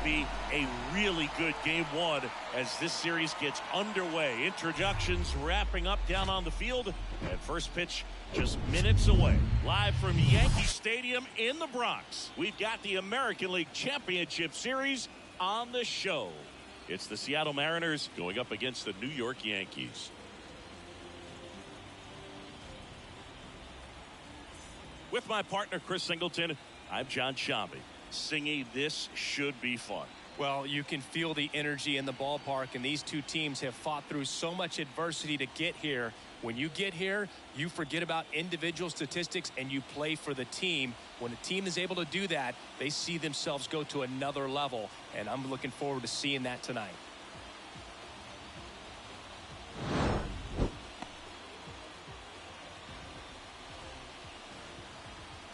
be a really good game one as this series gets underway. Introductions wrapping up down on the field, and first pitch just minutes away. Live from Yankee Stadium in the Bronx, we've got the American League Championship Series on the show. It's the Seattle Mariners going up against the New York Yankees. With my partner, Chris Singleton, I'm John Shambi. Singy, this should be fun. Well, you can feel the energy in the ballpark, and these two teams have fought through so much adversity to get here. When you get here, you forget about individual statistics and you play for the team. When a team is able to do that, they see themselves go to another level, and I'm looking forward to seeing that tonight.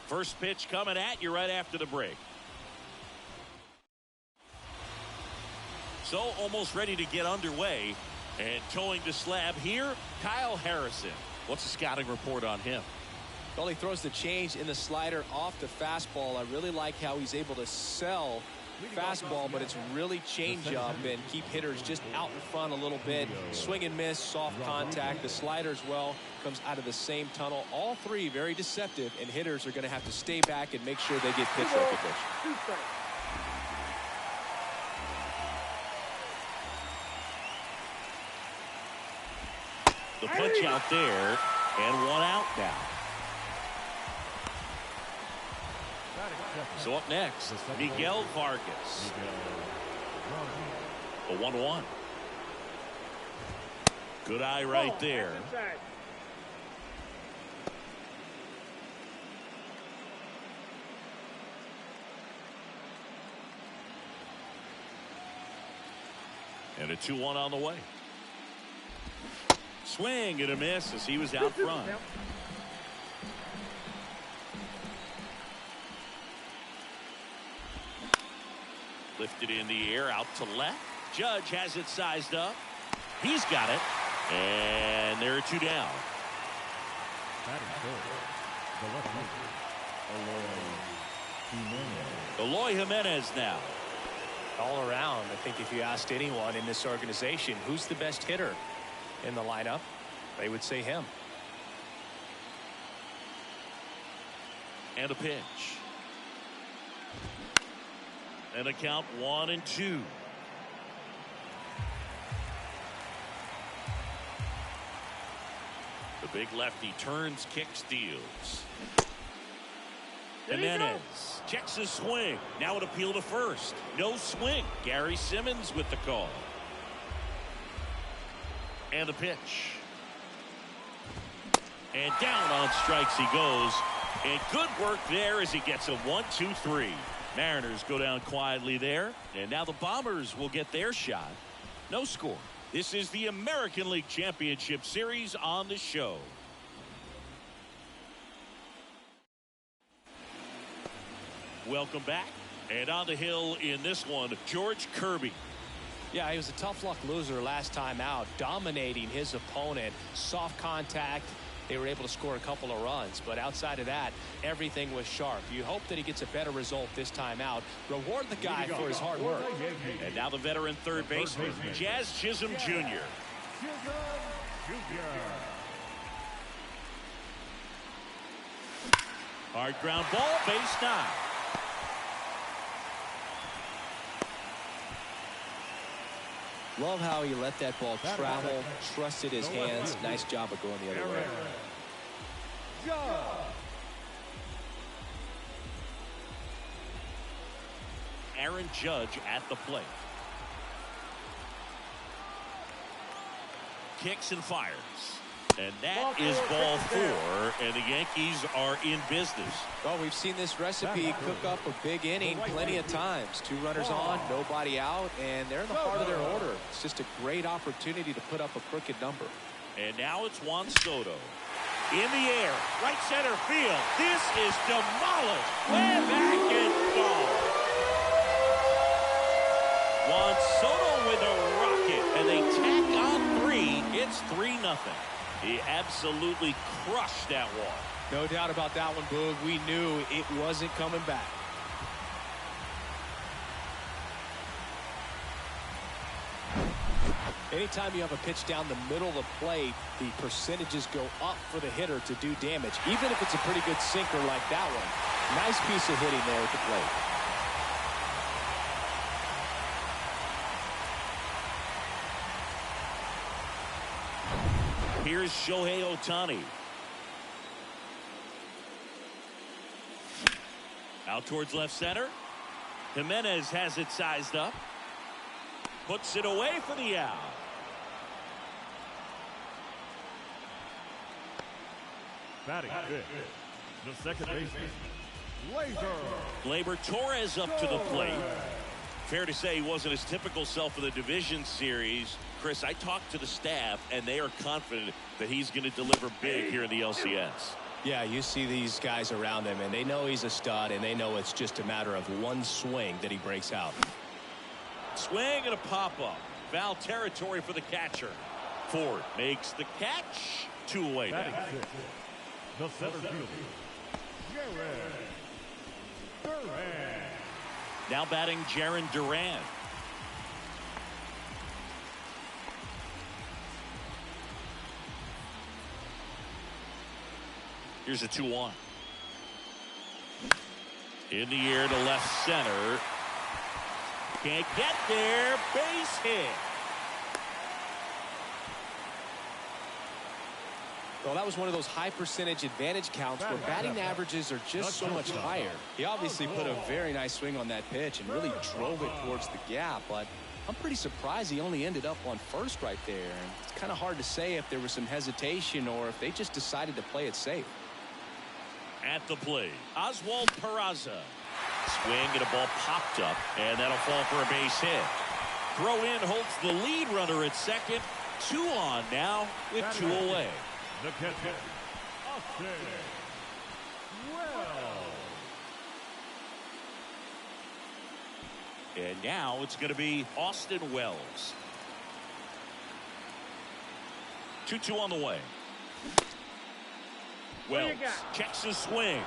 First pitch coming at you right after the break. So almost ready to get underway, and towing the slab here, Kyle Harrison. What's the scouting report on him? Well, he throws the change in the slider off the fastball. I really like how he's able to sell fastball, but it's really changeup and keep hitters just out in front a little bit. Swing and miss, soft contact. The slider as well comes out of the same tunnel. All three very deceptive, and hitters are going to have to stay back and make sure they get pitch recognition. The punch out there, and one out now. So up next, Miguel Vargas. A 1-1. Good eye right there. And a 2-1 on the way. Swing and a miss as he was out front. Lifted in the air out to left. Judge has it sized up. He's got it. And there are two down. Eloy Jimenez now. All around, I think if you asked anyone in this organization who's the best hitter in the lineup, they would say him. And a pitch. And a count 1-2. The big lefty turns, kicks, deals. Jimenez checks his swing. Now an appeal to first. No swing. Gary Simmons with the call. And a pitch. And down on strikes he goes. And good work there as he gets a 1-2-3. Mariners go down quietly there. And now the Bombers will get their shot. No score. This is the American League Championship Series on the show. Welcome back. And on the hill in this one, George Kirby. Yeah, he was a tough luck loser last time out, dominating his opponent. Soft contact. They were able to score a couple of runs, but outside of that, everything was sharp. You hope that he gets a better result this time out. Reward the guy for his hard work. And now the veteran third baseman, Jazz Chisholm Jr. Hard ground ball, base 9. Love how he let that ball travel, trusted his hands. Nice job of going the other way. Aaron Judge at the plate. Kicks and fires. And that is ball 4, and the Yankees are in business. Well, we've seen this recipe cook up a big inning plenty of times. 2 runners on, nobody out, and they're in the heart of their order. It's just a great opportunity to put up a crooked number. And now it's Juan Soto. In the air, right center field. This is demolished. Way back and gone. Juan Soto with a rocket, and they tack on 3. It's 3-0. He absolutely crushed that one. No doubt about that one, Boog. We knew it wasn't coming back. Anytime you have a pitch down the middle of the plate, the percentages go up for the hitter to do damage, even if it's a pretty good sinker like that one. Nice piece of hitting there at the plate. Here's Shohei Ohtani. Out towards left center. Jimenez has it sized up. Puts it away for the out. Batting fifth, the second baseman, Gleyber Torres up to the plate. Fair to say he wasn't his typical self in the division series. Chris, I talked to the staff, and they are confident that he's going to deliver big here in the ALCS. Yeah, you see these guys around him, and they know he's a stud, and they know it's just a matter of one swing that he breaks out. Swing and a pop-up. Foul territory for the catcher. Ford makes the catch. 2 away now. the center fielder, Duran. Now batting Jaron Duran. Here's a 2-1. In the air to left center. Can't get there. Base hit. Well, that was one of those high percentage advantage counts where batting averages are just so much higher. He obviously put a very nice swing on that pitch and really drove it towards the gap, but I'm pretty surprised he only ended up on first right there. And it's kind of hard to say if there was some hesitation or if they just decided to play it safe. At the plate, Oswald Peraza. Swing and a ball popped up, and that'll fall for a base hit. Throw in holds the lead runner at second. 2 on now with 2 away. The catcher, Austin Wells. And now it's going to be Austin Wells. 2-2 on the way. Wells checks his swing.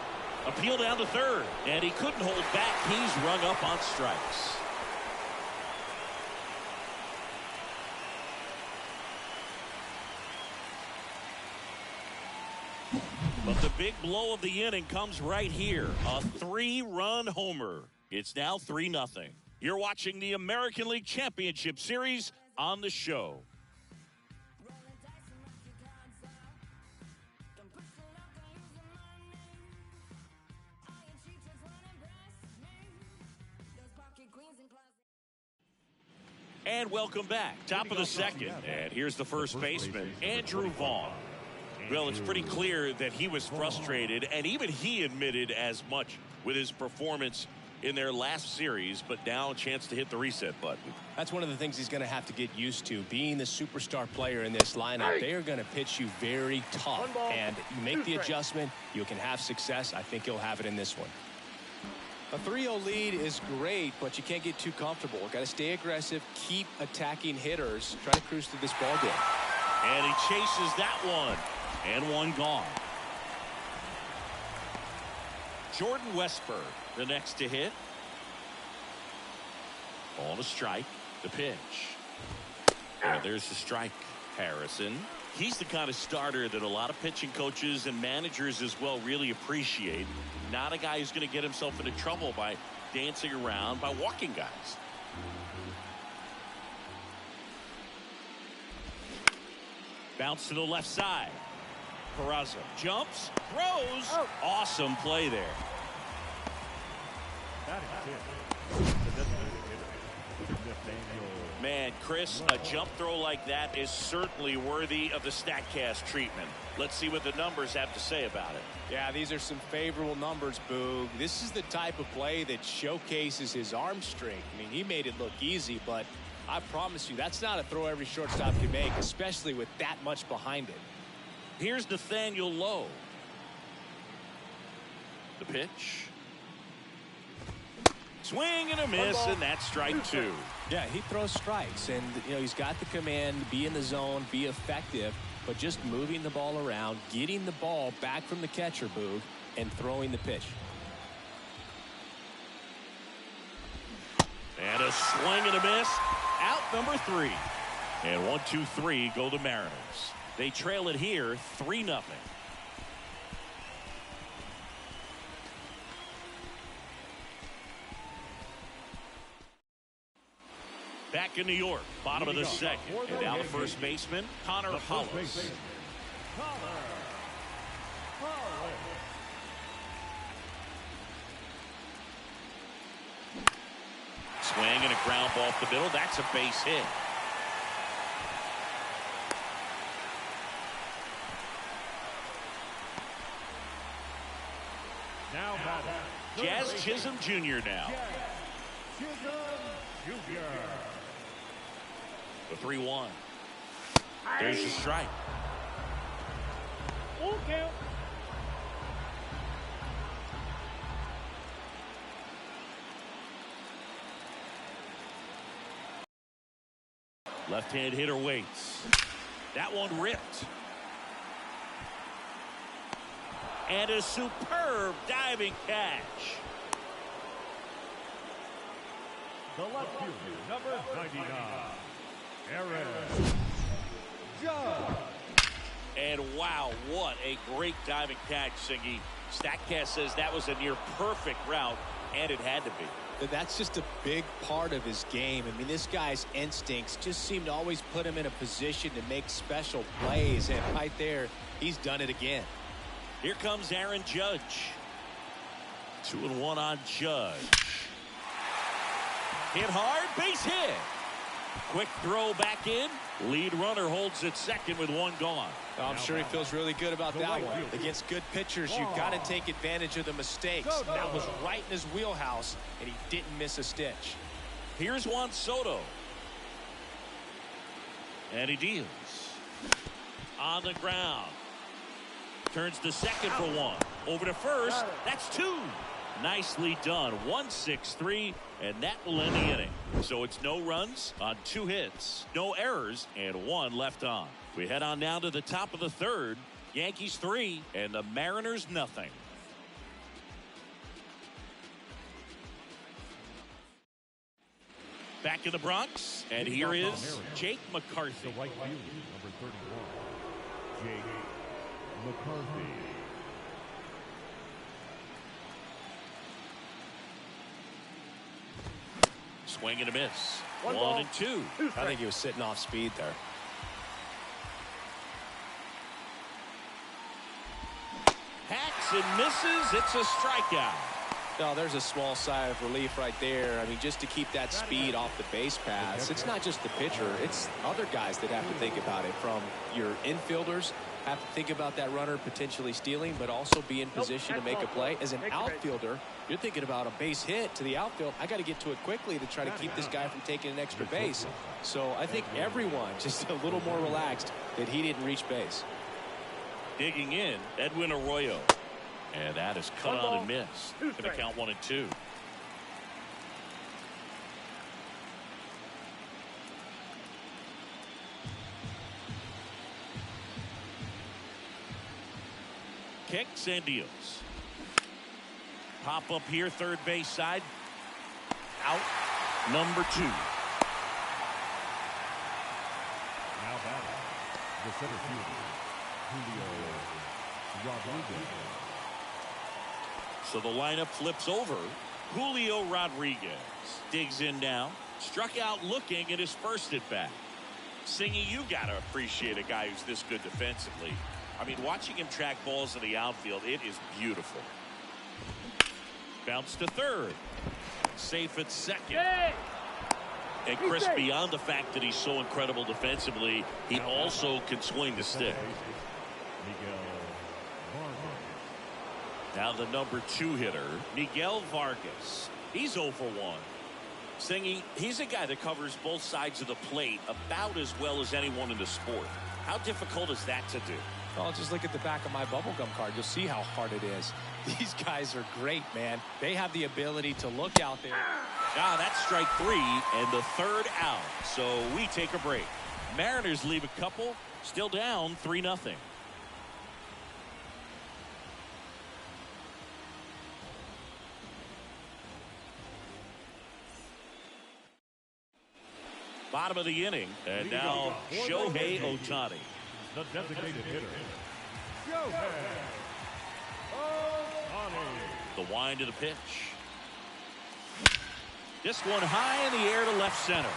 Appeal down to third, and he couldn't hold back. He's rung up on strikes. But the big blow of the inning comes right here. A 3-run homer. It's now 3-0. You're watching the American League Championship Series on the show. And welcome back. Top of the second. And here's the first baseman, Andrew Vaughn. Well, it's pretty clear that he was frustrated, and even he admitted as much with his performance in their last series, but now a chance to hit the reset button. That's one of the things he's going to have to get used to. Being the superstar player in this lineup, they are going to pitch you very tough. And you make the adjustment, you can have success. I think he'll have it in this one. A 3-0 lead is great, but you can't get too comfortable. Got to stay aggressive, keep attacking hitters, try to cruise through this ball game. And he chases that one. And 1 gone. Jordan Westburg, the next to hit. Ball to strike. The pitch. And there's the strike. Harrison. He's the kind of starter that a lot of pitching coaches and managers as well really appreciate. Not a guy who's going to get himself into trouble by dancing around, by walking guys. Bounce to the left side. Peraza jumps, throws. Awesome play there. Man, Chris, a jump throw like that is certainly worthy of the StatCast treatment. Let's see what the numbers have to say about it. Yeah, these are some favorable numbers, Boog. This is the type of play that showcases his arm strength. I mean, he made it look easy, but I promise you, that's not a throw every shortstop can make, especially with that much behind it. Here's Nathaniel Lowe. The pitch. Swing and a miss, and that's strike 2. Yeah, he throws strikes, and he's got the command, be in the zone, be effective, but just moving the ball around, getting the ball back from the catcher, Boog, and throwing the pitch. And a swing and a miss. Out number 3. And 1, 2, 3 go to Mariners. They trail it here 3-0. Back in New York, bottom of the second. And now the first baseman, Connor Hollis. Swing and a ground ball off the middle. That's a base hit. Now Jazz Chisholm Jr. now. Chisholm Jr. The 3-1. There's the strike. Full count. Left-hand hitter waits. That one ripped. And a superb diving catch. The left fielder, number 99, Aaron Judge. And wow, what a great diving catch, Singy. StatCast says that was a near perfect route, and it had to be. That's just a big part of his game. I mean, this guy's instincts just seem to always put him in a position to make special plays. And right there, he's done it again. Here comes Aaron Judge. 2-1 on Judge. Hit hard, base hit. Quick throw back in. Lead runner holds at second with one gone. I'm sure he feels really good about that one. Against good pitchers, you've got to take advantage of the mistakes. That was right in his wheelhouse, and he didn't miss a stitch. Here's Juan Soto. And he deals. On the ground. Turns to second for one. Over to first. That's two. Nicely done. 1-6-3, and that will end the inning. So it's no runs on 2 hits, no errors, and 1 left on. We head on down to the top of the third. Yankees 3 and the Mariners nothing. Back in the Bronx, and here is Jake McCarthy. The right fielder, number 31, Jake McCarthy. Swing and a miss. 1 and 2. I think he was sitting off speed there. Hacks and misses. It's a strikeout. No, there's a small sigh of relief right there. I mean, just to keep that speed off the base paths. It's not just the pitcher. It's other guys that have to think about it. From your infielders have to think about that runner potentially stealing, but also be in position to make a play. As an outfielder, you're thinking about a base hit to the outfield. I got to get to it quickly to try to keep this guy from taking an extra base. So I think everyone just a little more relaxed that he didn't reach base. Digging in, Edwin Arroyo. And that is cut on and missed. Going to count 1 and 2. Kicks and deals. Pop up here, third base side. Out. Number 2. Now batting, the center fielder, Julio Rodriguez. So the lineup flips over. Julio Rodriguez digs in now. Struck out looking at his first at bat. Singy, you got to appreciate a guy who's this good defensively. I mean, watching him track balls in the outfield, it is beautiful. Bounce to third. Safe at second. And Chris, beyond the fact that he's so incredible defensively, he also can swing the stick. Now the number 2 hitter, Miguel Vargas. He's 0 for 1. Singy, he's a guy that covers both sides of the plate about as well as anyone in the sport. How difficult is that to do? Well, just look at the back of my bubblegum card. You'll see how hard it is. These guys are great, man. They have the ability to look out there. Ah, that's strike 3 and the third out. So we take a break. Mariners leave a couple, still down 3-0. Bottom of the inning. And now Shohei Ohtani. The designated hitter, Shohei Ohtani. The wind of the pitch. This one high in the air to left center.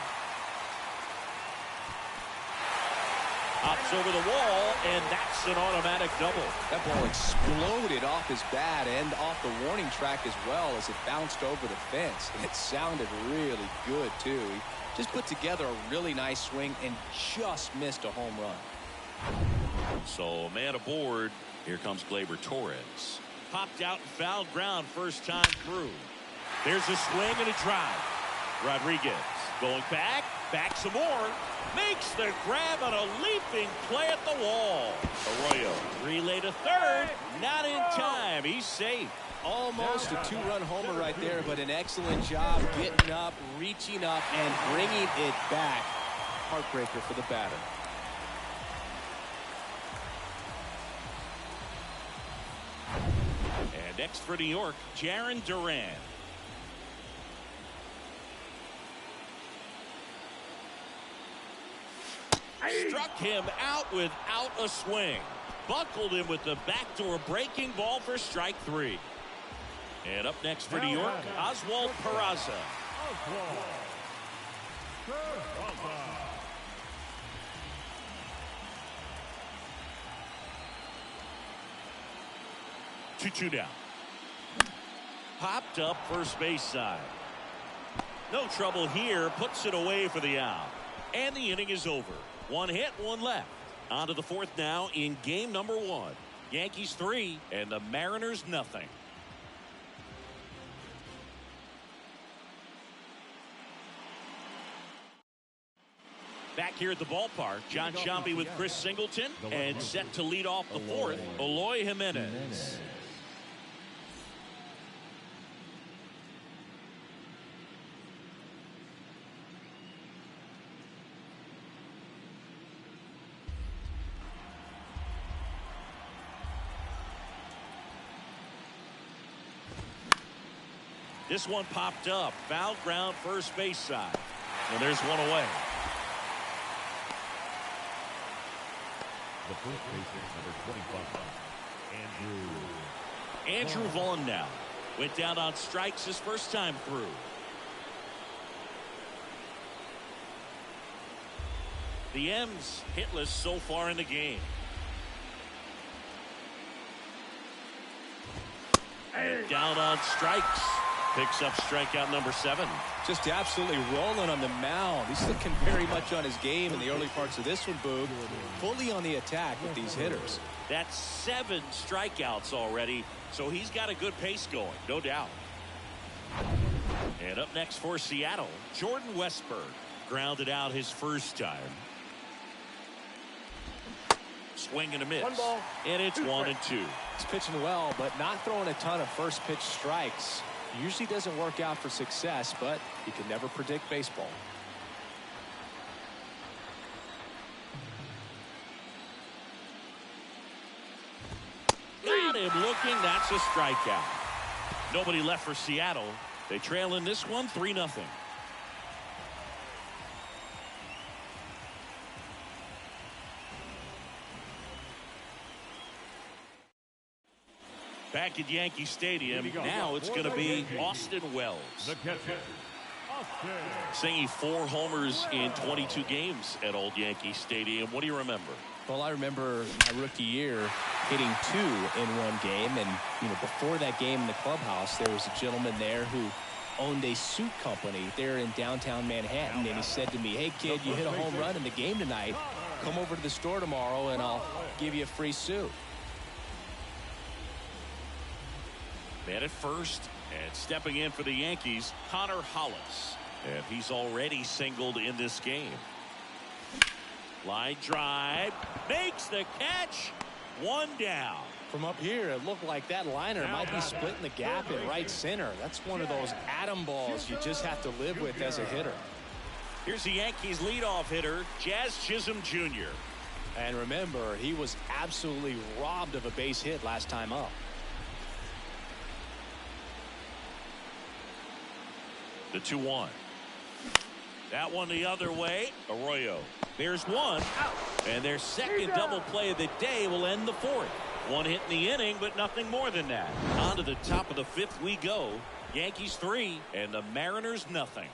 Hops over the wall, and that's an automatic double. That ball exploded off his bat and off the warning track as well as it bounced over the fence. And it sounded really good, too. He just put together a really nice swing and just missed a home run. So, man aboard. Here comes Gleyber Torres. Popped out and fouled ground first time through. There's a swing and a drive. Rodriguez going back some more. Makes the grab on a leaping play at the wall. Arroyo relay to third. Not in time. He's safe. Almost a two-run homer right there, but an excellent job getting up, reaching up, and bringing it back. Heartbreaker for the batter. And next for New York, Jarren Duran. Struck him out without a swing. Buckled him with the backdoor breaking ball for strike 3. And up next for New York, Oswald Peraza. 2-2 down. Popped up first base side. No trouble here. Puts it away for the out. And the inning is over. One hit, one left. On to the fourth now in game number 1. Yankees 3 and the Mariners nothing. Back here at the ballpark, John Sciambi with Chris Singleton, and set to lead off the fourth, Eloy Jimenez. This one popped up. Foul ground first base side. And there's one away. The first baseman, number 25, Andrew Vaughn now. Went down on strikes his first time through. The M's hitless so far in the game. And down on strikes. Picks up strikeout number 7. Just absolutely rolling on the mound. He's looking very much on his game in the early parts of this one, Boog. Fully on the attack with these hitters. That's 7 strikeouts already, so he's got a good pace going, no doubt. And up next for Seattle, Jordan Westburg. Grounded out his first time. Swing and a miss. And it's 1-2. He's pitching well, but not throwing a ton of first pitch strikes. Usually doesn't work out for success, but you can never predict baseball. Got him looking. That's a strikeout. Nobody left for Seattle. They trail in this one 3-0. Back at Yankee Stadium, now it's going to be Austin Wells. the catcher, Austin. Singing 4 homers in 22 games at Old Yankee Stadium. What do you remember? Well, I remember my rookie year hitting 2 in one game, and before that game in the clubhouse, there was a gentleman there who owned a suit company there in downtown Manhattan, and he said to me, "Hey kid, you hit a home run in the game tonight. Come over to the store tomorrow and I'll give you a free suit." Man at first, and stepping in for the Yankees, Connor Hollis. And he's already singled in this game. Line drive, makes the catch, 1 down. From up here, it looked like that liner might be splitting the gap in right center. That's one of those atom balls you just have to live with as a hitter. Here's the Yankees leadoff hitter, Jazz Chisholm Jr. And remember, he was absolutely robbed of a base hit last time up. The 2-1. That one the other way. Arroyo. There's one. Out. And their second double play of the day will end the fourth. One hit in the inning, but nothing more than that. On to the top of the fifth we go. Yankees 3 and the Mariners nothing.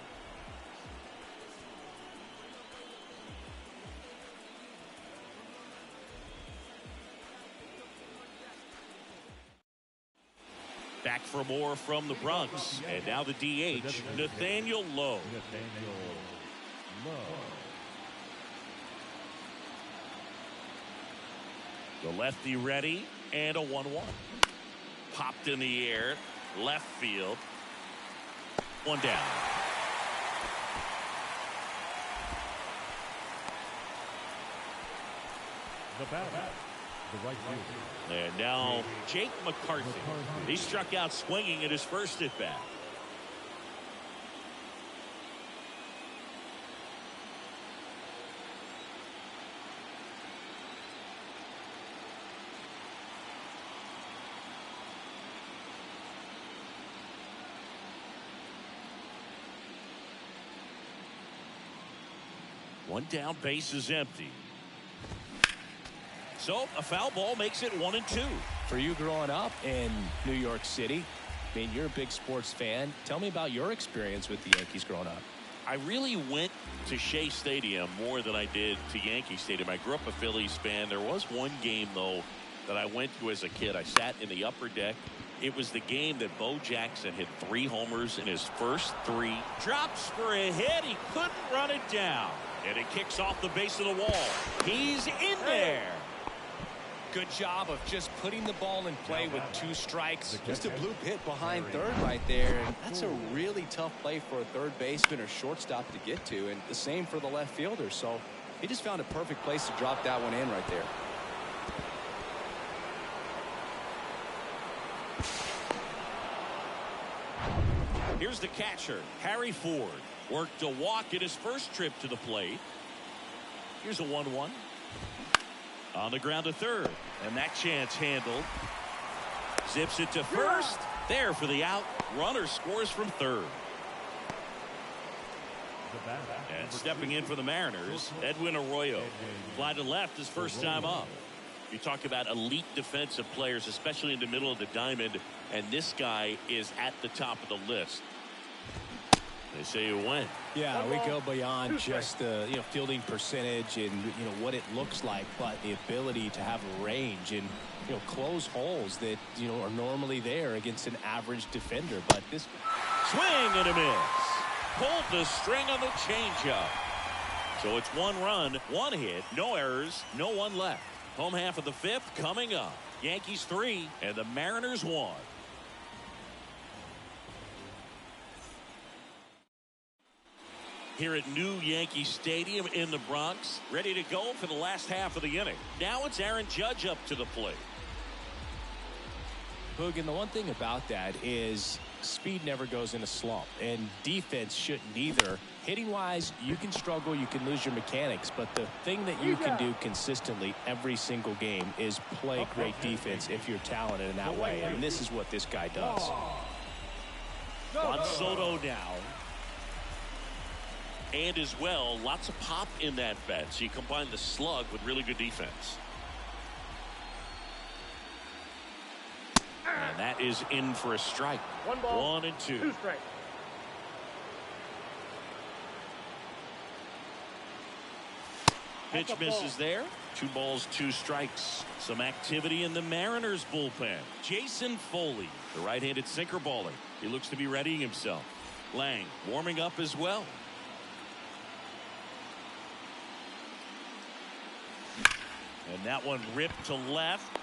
Back for more from the Bronx. And now the DH, Nathaniel Lowe. The lefty ready, and a 1-1. Popped in the air, left field. One down. The batter, the right fielder. And now Jake McCarthy. He struck out swinging at his first at bat. One down, base is empty. So a foul ball makes it 1-2. For you growing up in New York City, I mean, you're a big sports fan. Tell me about your experience with the Yankees growing up. I really went to Shea Stadium more than I did to Yankee Stadium. I grew up a Phillies fan. There was one game, though, that I went to as a kid. I sat in the upper deck. It was the game that Bo Jackson hit 3 homers in his first 3. Drops for a hit. He couldn't run it down. And it kicks off the base of the wall. He's in there. Good job of just putting the ball in play with 2 strikes. Just a bloop hit behind third right there. And that's a really tough play for a third baseman or shortstop to get to. And the same for the left fielder. So he just found a perfect place to drop that one in right there. Here's the catcher, Harry Ford. Worked a walk at his first trip to the plate. Here's a 1-1. On the ground to third. And that chance handled. Zips it to first. There for the out. Runner scores from third. And stepping in for the Mariners, Edwin Arroyo. Fly to left his first time up. You talk about elite defensive players, especially in the middle of the diamond. And this guy is at the top of the list. They say you win. Yeah, we go beyond just the fielding percentage and what it looks like, but the ability to have a range and close holes that are normally there against an average defender. But this swing and a miss. Pulled the string on the changeup. So it's 1 run, 1 hit, no errors, no one left. Home half of the 5th coming up. Yankees 3 and the Mariners 1. Here at New Yankee Stadium in the Bronx, ready to go for the last half of the inning. Now it's Aaron Judge up to the plate. Boog, and the one thing about that is speed never goes in a slump, and defense shouldn't either. Hitting wise, you can struggle, you can lose your mechanics, but the thing that you can do consistently every single game is play great defense if you're talented in that way, and this is what this guy does. Juan Soto now. And as well, lots of pop in that bat. So you combine the slug with really good defense. And that is in for a strike. 1 ball, 1 and 2. 2 strikes. Pitch misses there. 2 balls, 2 strikes. Some activity in the Mariners bullpen. Jason Foley, the right-handed sinker baller. He looks to be readying himself. Lang warming up as well. And that one ripped to left.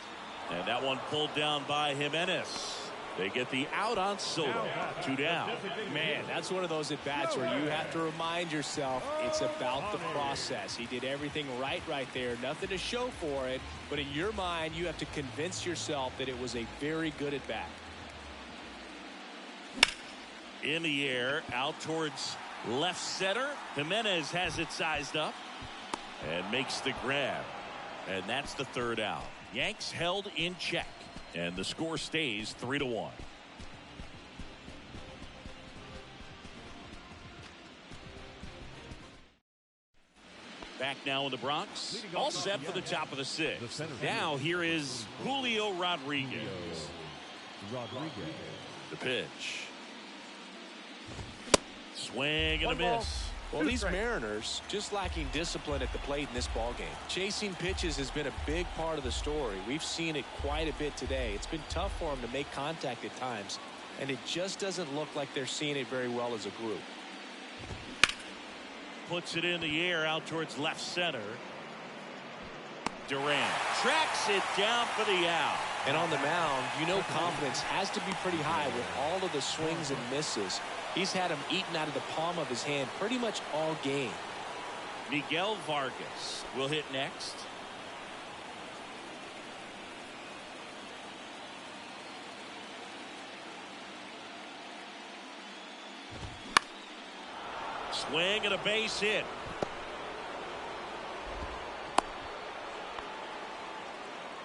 And that one pulled down by Jimenez. They get the out on Soto. 2 down. Man, that's one of those at-bats where you have to remind yourself it's about the process. He did everything right there. Nothing to show for it. But in your mind, you have to convince yourself that it was a very good at-bat. In the air, out towards left center. Jimenez has it sized up. And makes the grab. And that's the 3rd out. Yanks held in check. And the score stays 3-1. Back now in the Bronx. All set for the top of the sixth. Now here is Julio Rodriguez. The pitch. Swing and a miss. Well, these Mariners just lacking discipline at the plate in this ballgame. Chasing pitches has been a big part of the story. We've seen it quite a bit today. It's been tough for them to make contact at times, and it just doesn't look like they're seeing it very well as a group. Puts it in the air out towards left center. Durant tracks it down for the out. And on the mound, you know confidence has to be pretty high with all of the swings and misses. He's had them eaten out of the palm of his hand pretty much all game. Miguel Vargas will hit next. Swing and a base hit.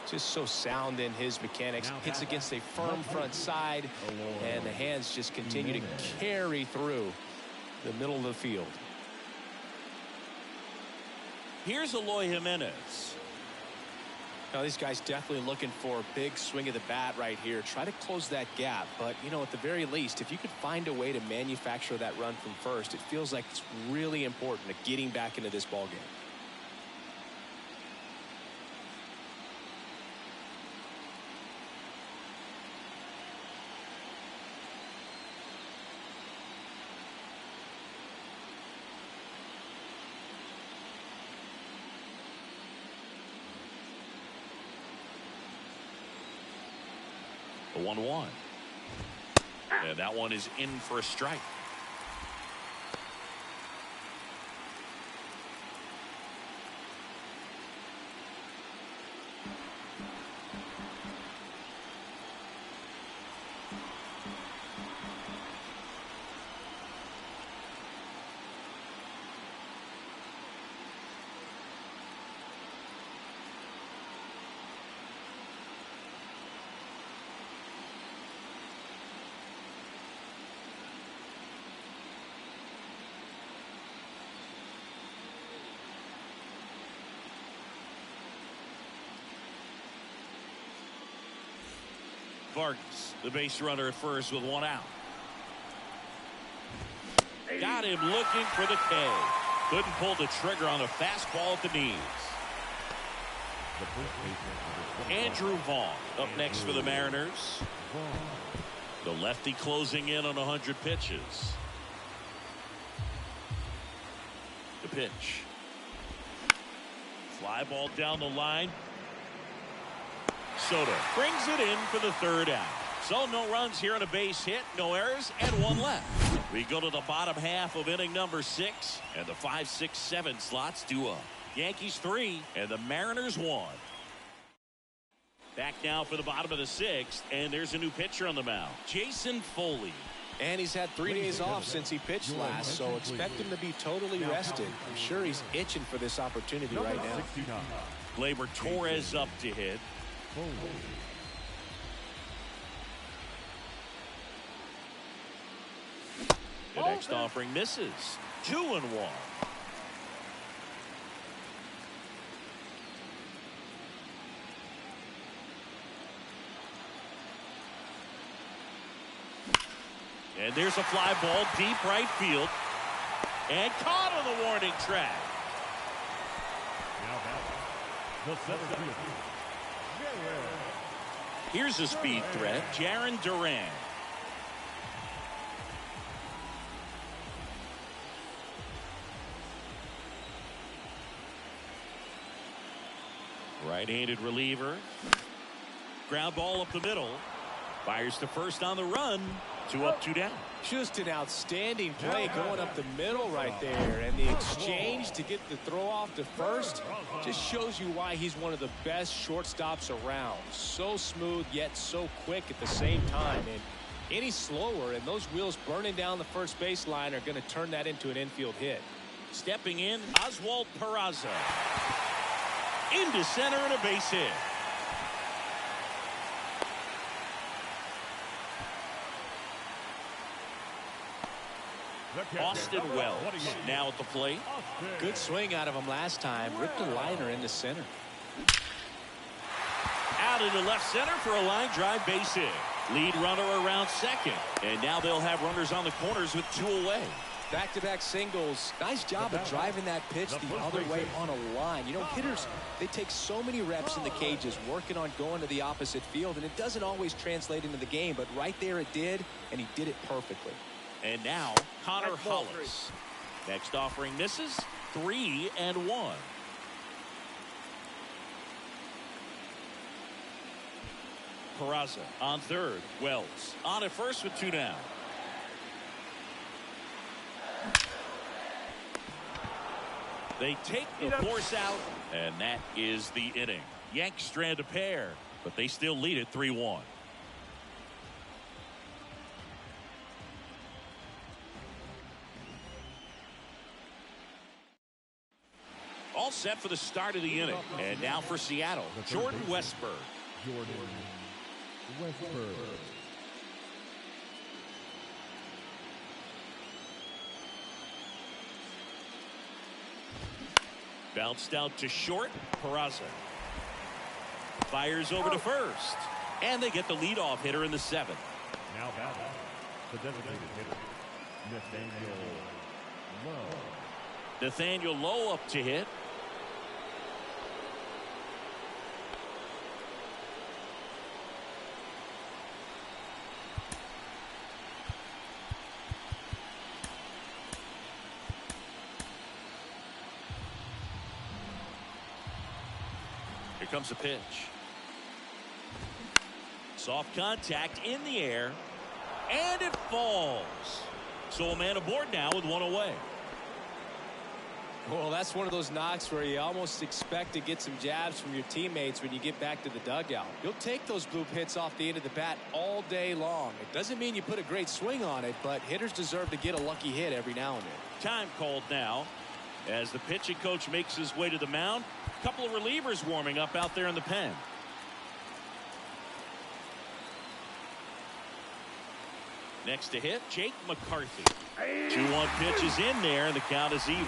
Just so sound in his mechanics. Hits against a firm front side, and the hands just continue to carry through the middle of the field. Here's Eloy Jimenez. Now these guys definitely looking for a big swing of the bat right here. Try to close that gap, but you know, at the very least, if you could find a way to manufacture that run from first, it feels like it's really important to getting back into this ball game. The 1-1. And that one is in for a strike. Vargas, the base runner at first with one out. Got him looking for the K. Couldn't pull the trigger on a fastball at the knees. Andrew Vaughn up next for the Mariners. The lefty closing in on 100 pitches. The pitch. Fly ball down the line. Soto brings it in for the third out. So no runs here on a base hit, no errors, and one left. We go to the bottom half of inning number 6, and the 5, 6, 7 slots due up. Yankees 3 and the Mariners 1. Back now for the bottom of the 6th, and there's a new pitcher on the mound, Jason Foley. And he's had 3 days off since he pitched last, so expect him to be totally rested. I'm sure he's itching for this opportunity right now. Gleyber Torres up to hit. The next offering misses. 2-1. And there's a fly ball deep right field. And caught on the warning track. Now the center field. Here's a speed threat, Jarren Duran. Right-handed reliever. Ground ball up the middle. Fires to first on the run. 2 up, 2 down. Just an outstanding play going up the middle right there. And the exchange to get the throw off to first just shows you why he's one of the best shortstops around. So smooth, yet so quick at the same time. And any slower, and those wheels burning down the first baseline are going to turn that into an infield hit. Stepping in, Oswald Peraza. Into center and a base hit. Austin Wells now at the plate. Good swing out of him last time. Ripped a liner into center. Out into left center for a line drive base hit. Lead runner around second. And now they'll have runners on the corners with 2 away. Back-to-back singles. Nice job of driving that pitch the other way on a line. You know, hitters, they take so many reps in the cages working on going to the opposite field, and it doesn't always translate into the game, but right there it did, and he did it perfectly. And now, Connor Hollis. Next offering misses. 3-1. Peraza on third. Wells on at first with 2 down. They take the force out, and that is the inning. Yanks strand a pair, but they still lead it 3-1. All set for the start of the inning. And now for Seattle, Jordan Westburg. Bounced out to short. Peraza fires over to first. And they get the leadoff hitter in the 7th. Now batting, the designated hitter, Nathaniel Lowe. Nathaniel Lowe up to hit. Here comes a pitch. Soft contact in the air, and it falls. So a man aboard now with 1 away. Well, that's one of those knocks where you almost expect to get some jabs from your teammates when you get back to the dugout. You'll take those bloop hits off the end of the bat all day long. It doesn't mean you put a great swing on it, but hitters deserve to get a lucky hit every now and then. Time called now as the pitching coach makes his way to the mound. A couple of relievers warming up out there in the pen. Next to hit, Jake McCarthy. 2-1 pitch is in there, and the count is even.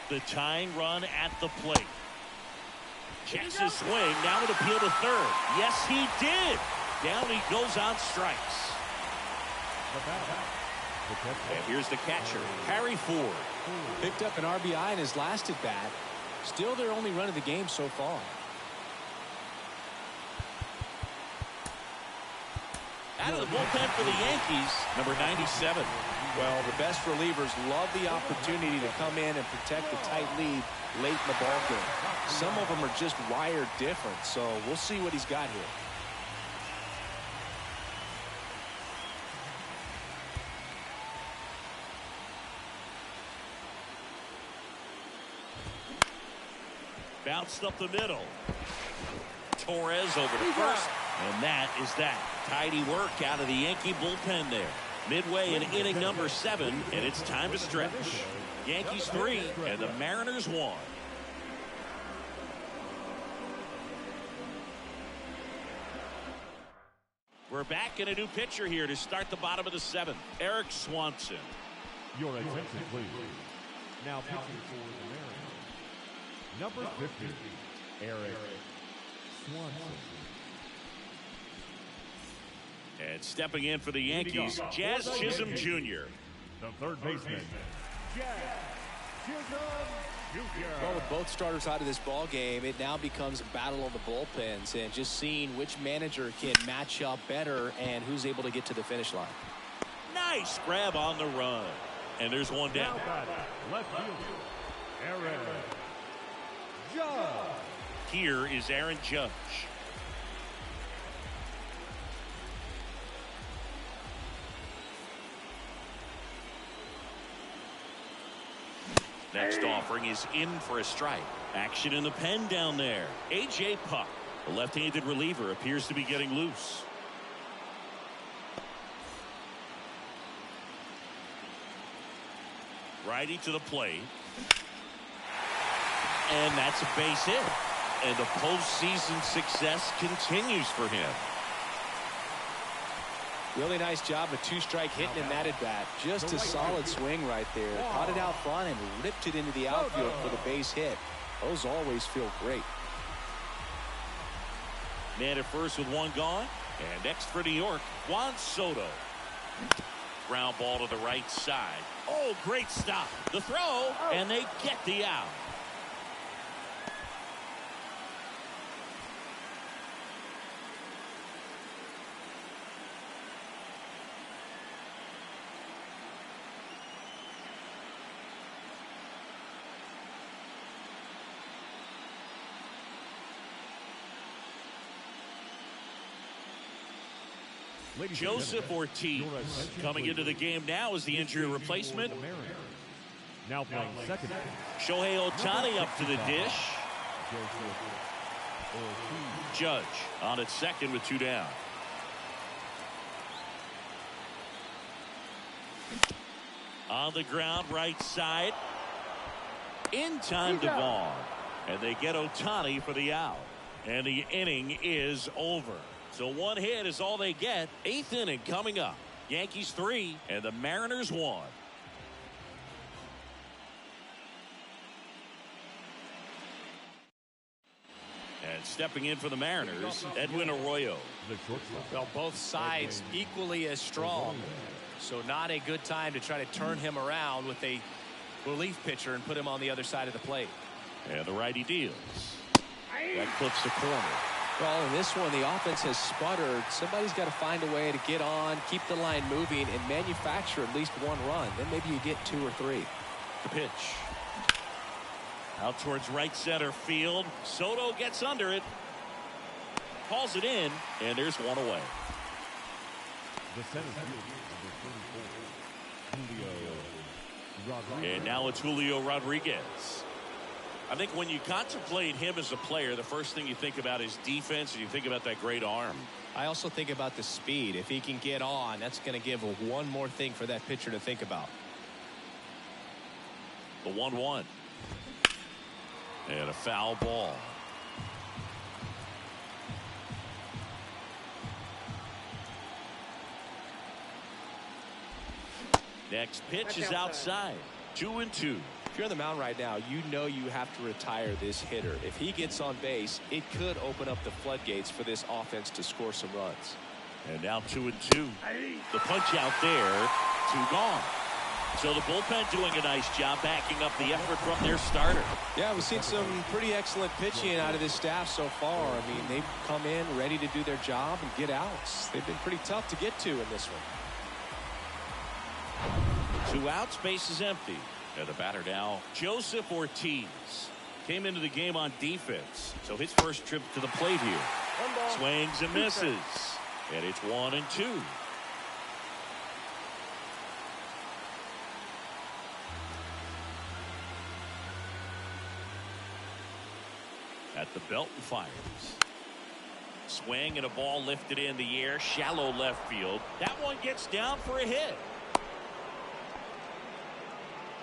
The tying run at the plate. Checks his swing. Now an appeal to third. Yes, he did. Down he goes on strikes. And here's the catcher, Harry Ford. Picked up an RBI in his last at bat. Still their only run of the game so far. Out of the bullpen for the Yankees, number 97. Well, the best relievers love the opportunity to come in and protect the tight lead late in the ball game. Some of them are just wired different, so we'll see what he's got here. Bounced up the middle. Torres over to first, and that is that. Tidy work out of the Yankee bullpen there. Midway in inning number 7, and it's time to stretch. Yankees 3 and the Mariners 1. We're back in a new pitcher here to start the bottom of the 7th. Eric Swanson. Your attention, please. Now pitching for the Mariners, number 50, Eric Swanson. And stepping in for the Yankees, Jazz Chisholm Jr. The third baseman, Jazz Chisholm Jr. Well, with both starters out of this ball game, it now becomes a battle of the bullpens and just seeing which manager can match up better and who's able to get to the finish line. Nice grab on the run. And there's one down. Left fielder, Aaron Judge. Here is Aaron Judge. Next offering is in for a strike. Action in the pen down there. A.J. Puck, the left-handed reliever, appears to be getting loose. Righty to the plate. and that's a base hit. And the postseason success continues for him. Really nice job of two-strike hitting in that at-bat. Just a solid swing right there. Caught it out front and ripped it into the outfield for the base hit. Those always feel great. Man at first with one gone. And next for New York, Juan Soto. Ground ball to the right side. Oh, great stop. The throw, and they get the out. Joseph Ortiz coming into the game now as the injury replacement. Now playing second. Shohei Ohtani up to the dish. Judge on at second with 2 down. On the ground, right side. In time to Vaughn. And they get Ohtani for the out. And the inning is over. So 1 hit is all they get. 8th inning coming up. Yankees 3 and the Mariners 1. And stepping in for the Mariners, Edwin Arroyo. Well, both sides equally as strong. So not a good time to try to turn him around with a relief pitcher and put him on the other side of the plate. And the righty deals. That clips the corner. Well, in this one, the offense has sputtered. Somebody's got to find a way to get on, keep the line moving, and manufacture at least 1 run. Then maybe you get 2 or 3. The pitch. Out towards right center field. Soto gets under it. Calls it in, and there's 1 away. The center field, number 34, Julio Rodriguez. And now it's Julio Rodriguez. I think when you contemplate him as a player, the first thing you think about is defense, and you think about that great arm. I also think about the speed. If he can get on, that's going to give one more thing for that pitcher to think about. The 1-1. And a foul ball. Next pitch is outside. 2-2. If you're on the mound right now, you know you have to retire this hitter. If he gets on base, it could open up the floodgates for this offense to score some runs. And now 2-2. The punch out there. 2 gone. So the bullpen doing a nice job backing up the effort from their starter. Yeah, we've seen some pretty excellent pitching out of this staff so far. I mean, they've come in ready to do their job and get outs. They've been pretty tough to get to in this one. 2 outs, base is empty. And the batter now, Joseph Ortiz. Came into the game on defense. So his first trip to the plate here. Swings and misses. And it's 1-2. At the belt and fires. Swing and a ball lifted in the air. Shallow left field. That one gets down for a hit.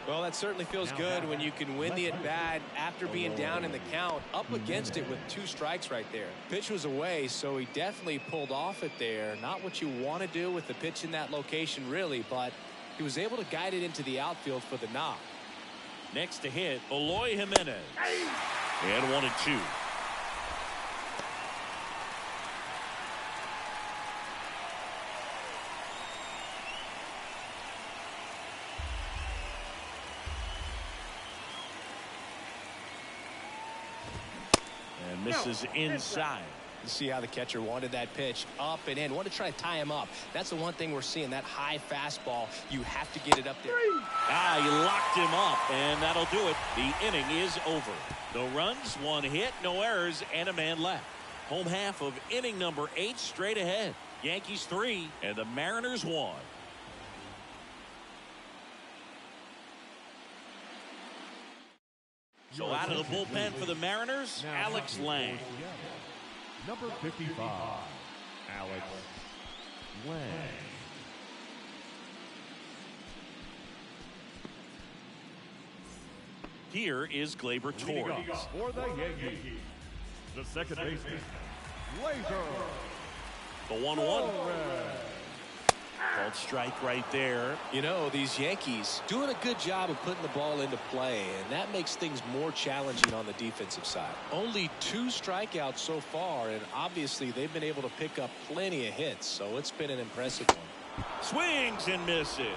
Well, that certainly feels good when you can win the at-bat after being down in the count, up against it with 2 strikes right there. Pitch was away, so he definitely pulled off it there. Not what you want to do with the pitch in that location, really, but he was able to guide it into the outfield for the knock. Next to hit, Eloy Jimenez. And 1-2. And misses inside. You see how the catcher wanted that pitch up and in. Wanted to try to tie him up. That's the one thing we're seeing, that high fastball. You have to get it up there. He locked him up, and that'll do it. The inning is over. No runs, 1 hit, no errors, and a man left. Home half of inning number 8 straight ahead. Yankees 3 and the Mariners 1. So out of the bullpen for the Mariners, Alex Lang. Number 55, Alex Lang. Here is Gleyber Leading Torres. off for the Yankees, the second baseman, Gleyber The 1-1. Called strike right there. You know, these Yankees doing a good job of putting the ball into play, and that makes things more challenging on the defensive side. Only 2 strikeouts so far, and obviously they've been able to pick up plenty of hits, so it's been an impressive one. Swings and misses.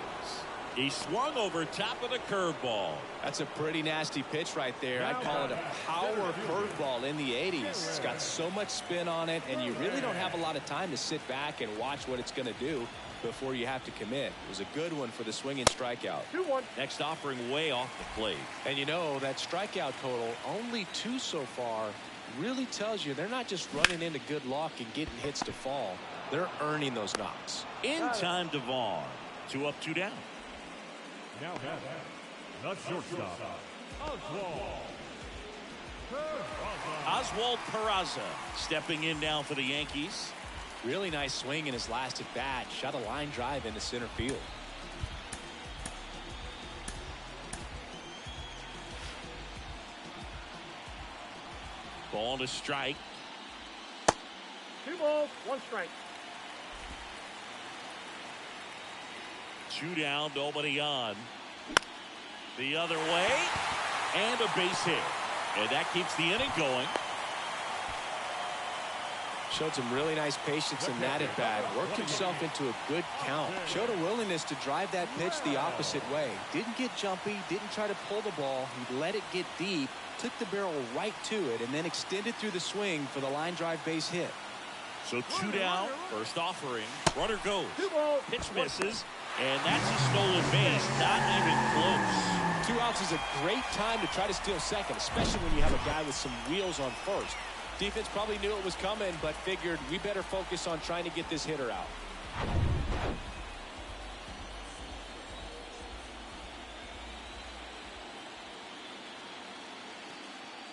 He swung over top of the curveball. That's a pretty nasty pitch right there. I'd call it a power curveball in the 80s. It's got so much spin on it, and you really don't have a lot of time to sit back and watch what it's going to do before you have to commit. It was a good one for the swinging strikeout. 2-1. Next offering way off the plate. And you know, that strikeout total, only 2 so far, really tells you they're not just running into good luck and getting hits to fall. They're earning those knocks. In time to Vaughn. 2 up, 2 down. now has the shortstop, Oswald Peraza stepping in now for the Yankees. Really nice swing in his last at bat. Shot a line drive into center field. Ball to strike. 2 balls, 1 strike. 2 down, nobody on. The other way, and a base hit. And that keeps the inning going. Showed some really nice patience in that at bat. Worked himself into a good count. Showed a willingness to drive that pitch the opposite way. Didn't get jumpy, didn't try to pull the ball. He let it get deep, took the barrel right to it, and then extended through the swing for the line drive base hit. So 2 down, first offering. Runner goes. 2 balls. Pitch misses, and that's a stolen base. Not even close. 2 outs is a great time to try to steal second, especially when you have a guy with some wheels on first. Defense probably knew it was coming, but figured we better focus on trying to get this hitter out.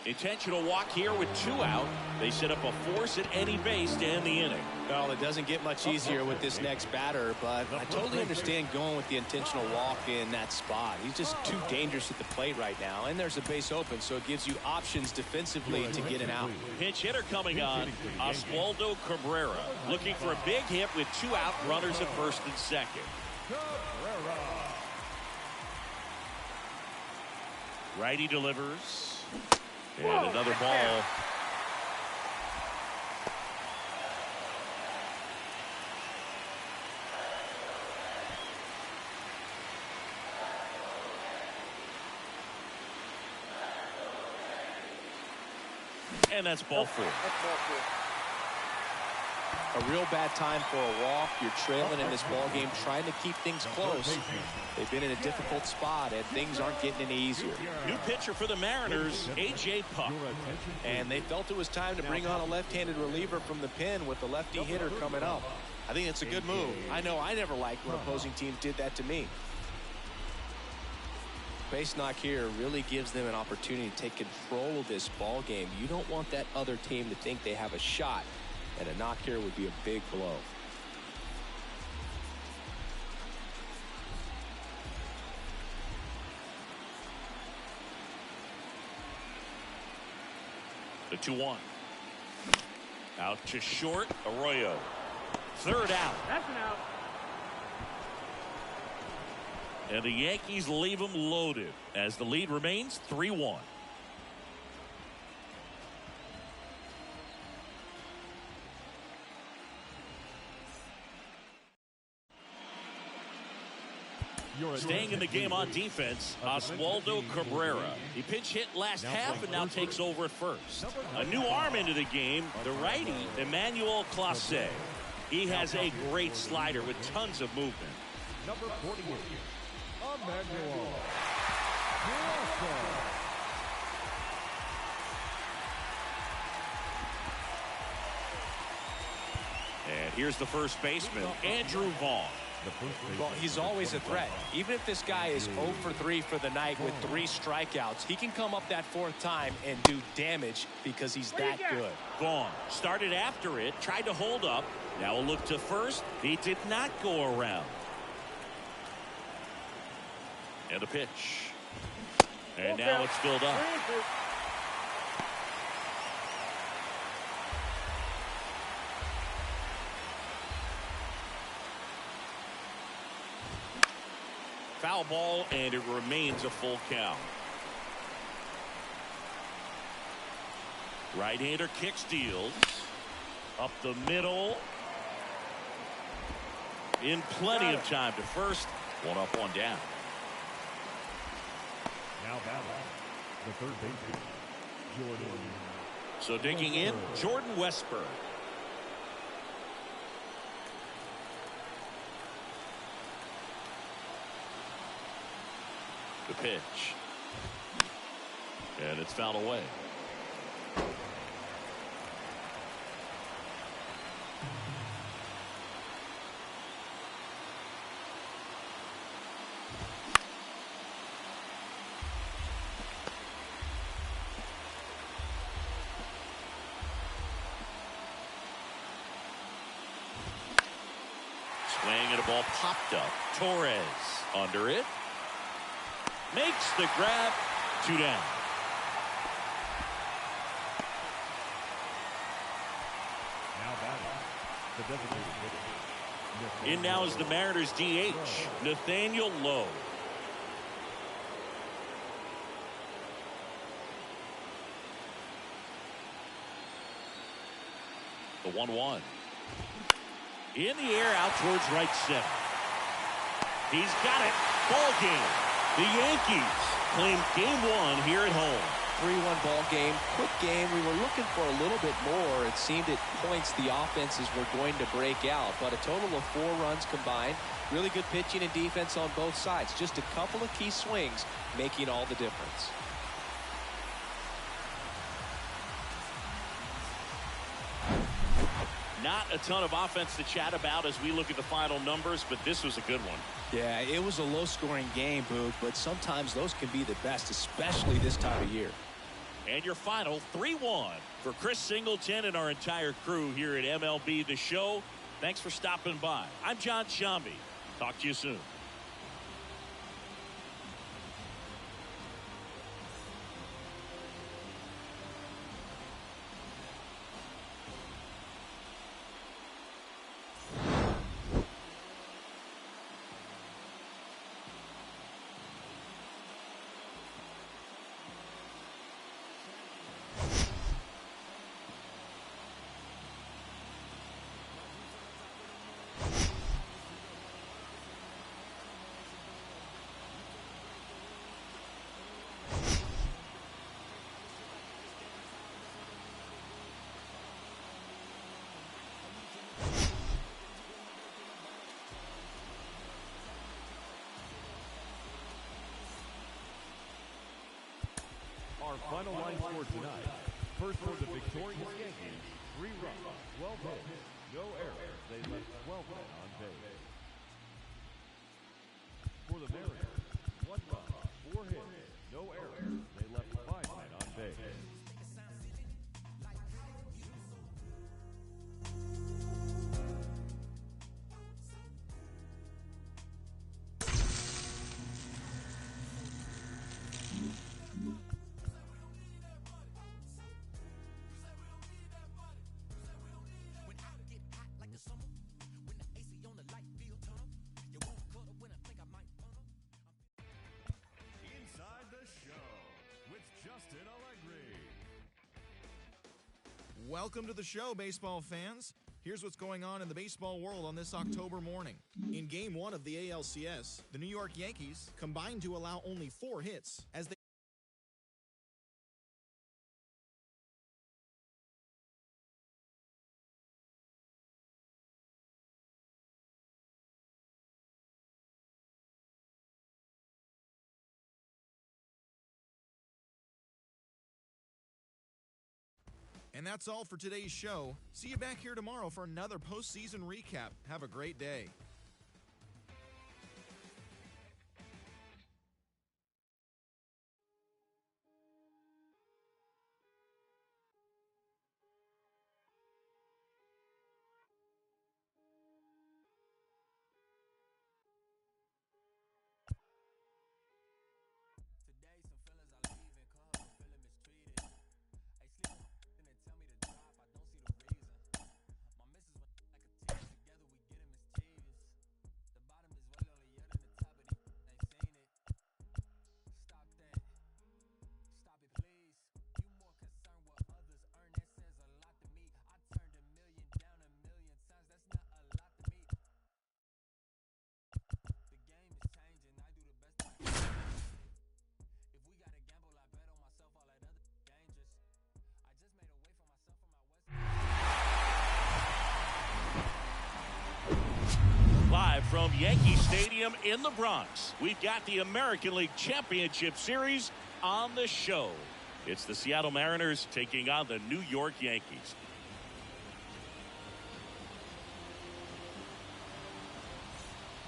Intentional walk here with 2 out. They set up a force at any base to end the inning. Well, it doesn't get much easier with this next batter, but I totally understand going with the intentional walk in that spot. He's just too dangerous at the plate right now, and there's a base open, so it gives you options defensively to get it out. Pinch hitter coming on, Oswaldo Cabrera, looking for a big hit with 2 out, runners at first and second. Righty delivers. And another ball. And that's ball 4. A real bad time for a walk. You're trailing in this ball game, trying to keep things close. They've been in a difficult spot, and things aren't getting any easier. New pitcher for the Mariners, A.J. Puck. And they felt it was time to bring on a left-handed reliever from the pen with the lefty hitter coming up. I think it's a good move. I know I never liked when opposing teams did that to me. Base knock here really gives them an opportunity to take control of this ball game. You don't want that other team to think they have a shot, and a knock here would be a big blow. The 2-1. Out to short, Arroyo. 3rd out. That's an out. And the Yankees leave them loaded as the lead remains 3-1. Staying in the game on defense, Oswaldo Cabrera. He pinch hit last half and now takes over at first. A new arm into the game, the righty, Emmanuel Clase. He has a great slider with tons of movement. number 48, Emmanuel. And here's the first baseman, Andrew Vaughn. Well, he's always a threat. Even if this guy is 0 for 3 for the night with 3 strikeouts, he can come up that 4th time and do damage because he's that good. Vaughn started after it, tried to hold up. Now a look to first. He did not go around. And a pitch. And now it's filled up. Foul ball, and it remains a full count. Right-hander kick steals. Up the middle. In plenty of time to first. One up, one down. Now batting, the third baseman, Jordan. So digging in, Jordan Westburg. The pitch. And it's fouled away. Swing and a ball popped up. Torres under it. Makes the grab. 2 down. Now batting, the designated hitter. In now is the Mariners DH, Nathaniel Lowe. The 1-1. In the air out towards right center. He's got it. Ball game. The Yankees claim game 1 here at home. 3-1 ball game, quick game. We were looking for a little bit more. It seemed at points the offenses were going to break out, but a total of 4 runs combined. Really good pitching and defense on both sides. Just a couple of key swings making all the difference. Not a ton of offense to chat about as we look at the final numbers, but this was a good one. Yeah, it was a low-scoring game, Boog, but sometimes those can be the best, especially this time of year. And your final 3-1 for Chris Singleton and our entire crew here at MLB The Show. Thanks for stopping by. I'm John Shambi. Talk to you soon. Our final line score tonight. First for the victorious Yankees, 3 runs, 12 hits, no errors. They left 12 men on base. For the Mariners, 1 run, 4 hits, no errors. They left 5 men on base. Welcome to the show, baseball fans. Here's what's going on in the baseball world on this October morning. In Game 1 of the ALCS, the New York Yankees combined to allow only 4 hits as they And that's all for today's show. See you back here tomorrow for another postseason recap. Have a great day. from Yankee Stadium in the Bronx, we've got the American League Championship Series on the show. It's the Seattle Mariners taking on the New York Yankees.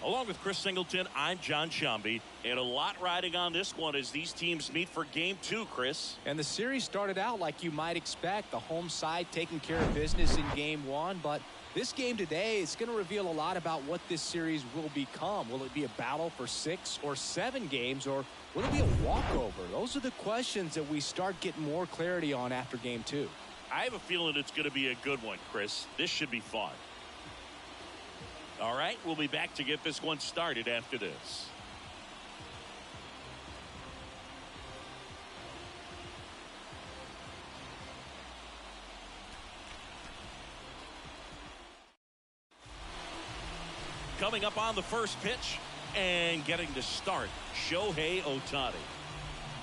Along with Chris Singleton, I'm John Shambi, and a lot riding on this one as these teams meet for Game 2, Chris. And the series started out like you might expect, the home side taking care of business in Game 1, but this game today is going to reveal a lot about what this series will become. Will it be a battle for 6 or 7 games, or will it be a walkover? Those are the questions that we start getting more clarity on after Game 2. I have a feeling it's going to be a good one, Chris. This should be fun. All right, we'll be back to get this one started after this. Coming up on the first pitch and getting to start, Shohei Ohtani.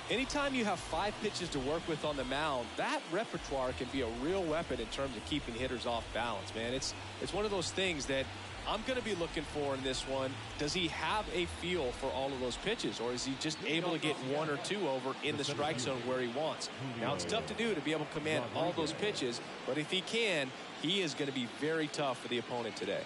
Anytime you have 5 pitches to work with on the mound, that repertoire can be a real weapon in terms of keeping hitters off balance, man. It's one of those things that I'm going to be looking for in this one. Does he have a feel for all of those pitches, or is he just able to get 1 or 2 over in the strike zone where he wants? Now, it's tough to do to be able to command all those pitches, but if he can, he is going to be very tough for the opponent today.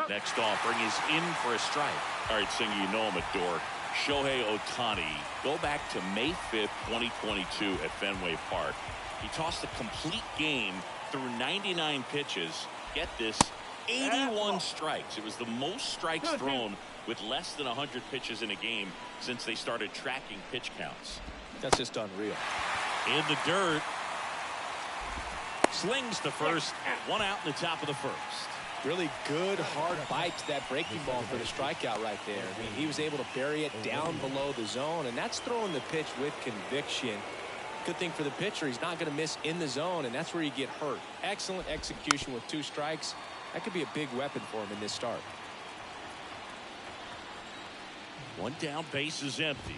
Next offering is in for a strike. All right, Singer, you know him at Dork. Shohei Ohtani. Go back to May 5th, 2022 at Fenway Park. He tossed a complete game through 99 pitches. Get this, 81 strikes. It was the most strikes thrown with less than 100 pitches in a game since they started tracking pitch counts. That's just unreal. In the dirt. Slings to first. 1 out in the top of the first. Really good hard bite to that breaking ball for the strikeout right there. I mean, he was able to bury it down below the zone, and that's throwing the pitch with conviction. Good thing for the pitcher, he's not going to miss in the zone, and that's where you get hurt. Excellent execution with 2 strikes. That could be a big weapon for him in this start. 1 down, base is empty.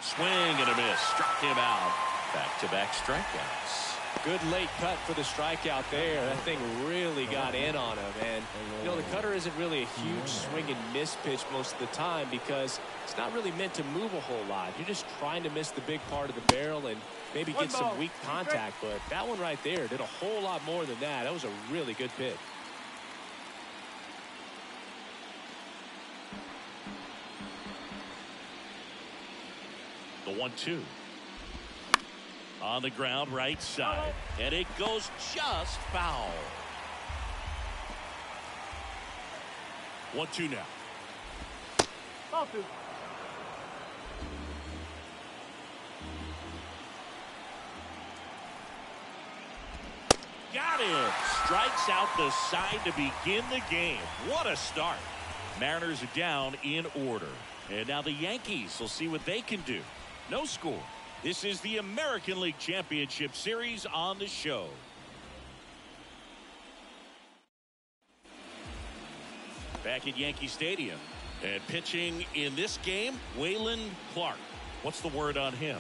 Swing and a miss. Struck him out. Back-to-back strikeouts. Good late cut for the strikeout there. That thing really got in on him. And, you know, the cutter isn't really a huge swing and miss pitch most of the time because it's not really meant to move a whole lot. You're just trying to miss the big part of the barrel and maybe get some weak contact. But that one right there did a whole lot more than that. That was a really good pitch. The 1-2. On the ground, right side. And it goes just foul. 1-2 now. Got it. Strikes out the side to begin the game. What a start. Mariners are down in order. And now the Yankees will see what they can do. No score. This is the American League Championship Series on the show. Back at Yankee Stadium. And pitching in this game, Waylon Clark. What's the word on him?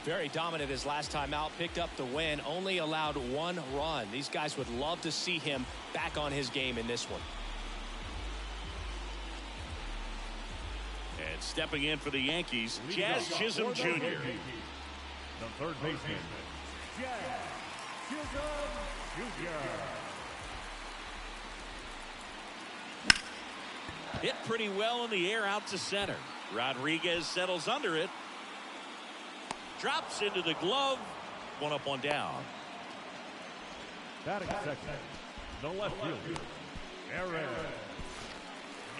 Very dominant his last time out. Picked up the win. Only allowed 1 run. These guys would love to see him back on his game in this one. And Stepping in for the Yankees, Jazz Chisholm Jr. The third baseman, Jazz Chisholm Jr. Hit pretty well in the air out to center. Rodriguez settles under it. Drops into the glove. One up, one down. Batting second, the left fielder,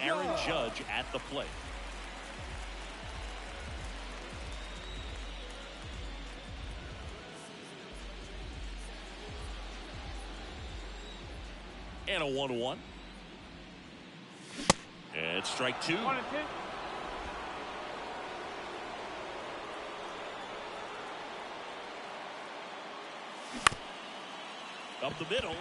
Aaron Judge at the plate. And a 1-1. And strike two. 1-2. Up the middle.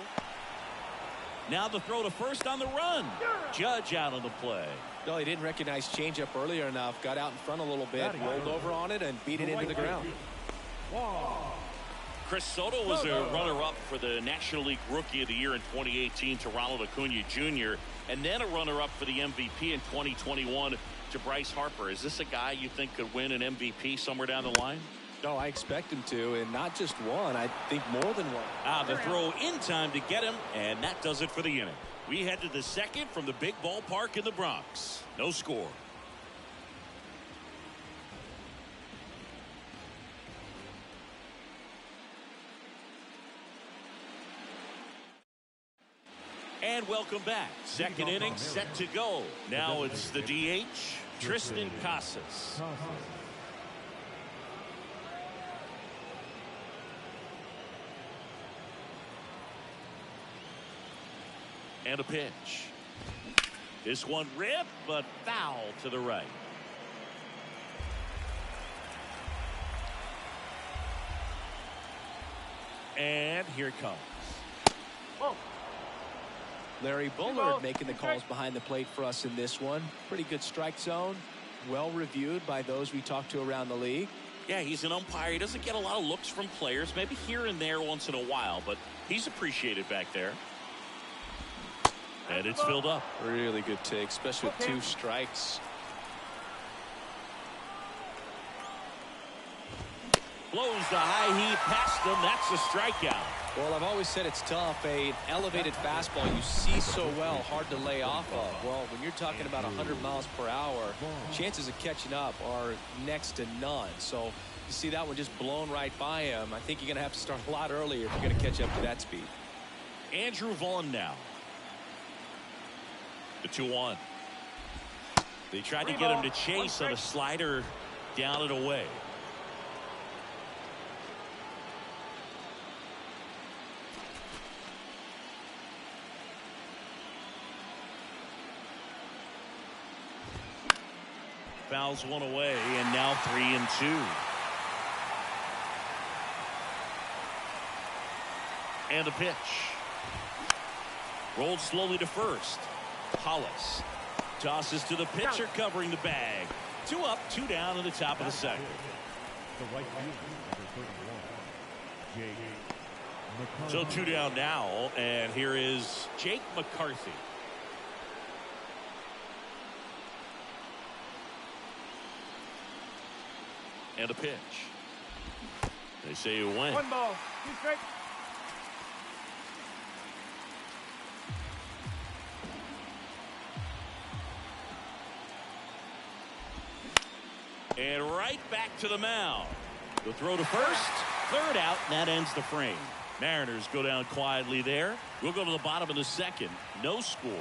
Now the throw to first on the run. Judge out on the play. No, he didn't recognize changeup earlier enough. Got out in front a little bit, rolled over on it, and beat it into the ground. Chris Soto was a runner-up for the National League Rookie of the Year in 2018 to Ronald Acuna Jr. and then a runner-up for the MVP in 2021 to Bryce Harper. Is this a guy you think could win an MVP somewhere down the line? No, I expect him to, and not just one. I think more than one. The throw in time to get him, and that does it for the inning. We head to the second from the big ballpark in the Bronx. No score. And welcome back. Second inning set to go. Now it's the DH, Tristan Casas. And a pitch. This one ripped, but foul to the right. And here it comes. Whoa. Larry Bullard making the calls behind the plate for us in this one. Pretty good strike zone. Well reviewed by those we talked to around the league. Yeah, he's an umpire. He doesn't get a lot of looks from players, maybe here and there once in a while, but he's appreciated back there. And it's filled up. Really good take, especially with two strikes. Blows the high heat past him. That's a strikeout. Well, I've always said it's tough. An elevated fastball you see so well, hard to lay off of. Well, when you're talking about 100 miles per hour, chances of catching up are next to none. So you see that one just blown right by him. I think you're going to have to start a lot earlier if you're going to catch up to that speed. Andrew Vaughn now. The 2-1. They tried to get him to chase on a slider down and away. Fouls one away, and now 3-2. And a pitch. Rolled slowly to first. Hollis tosses to the pitcher covering the bag. 2 up, 2 down in the top of the second. The right fielder, number 31, Jake So 2 down now, and here is Jake McCarthy. And a pitch. They say it went. 1 ball, 2 strikes. And right back to the mound. The throw to first, third out, and that ends the frame. Mariners go down quietly there. We'll go to the bottom of the second. No score.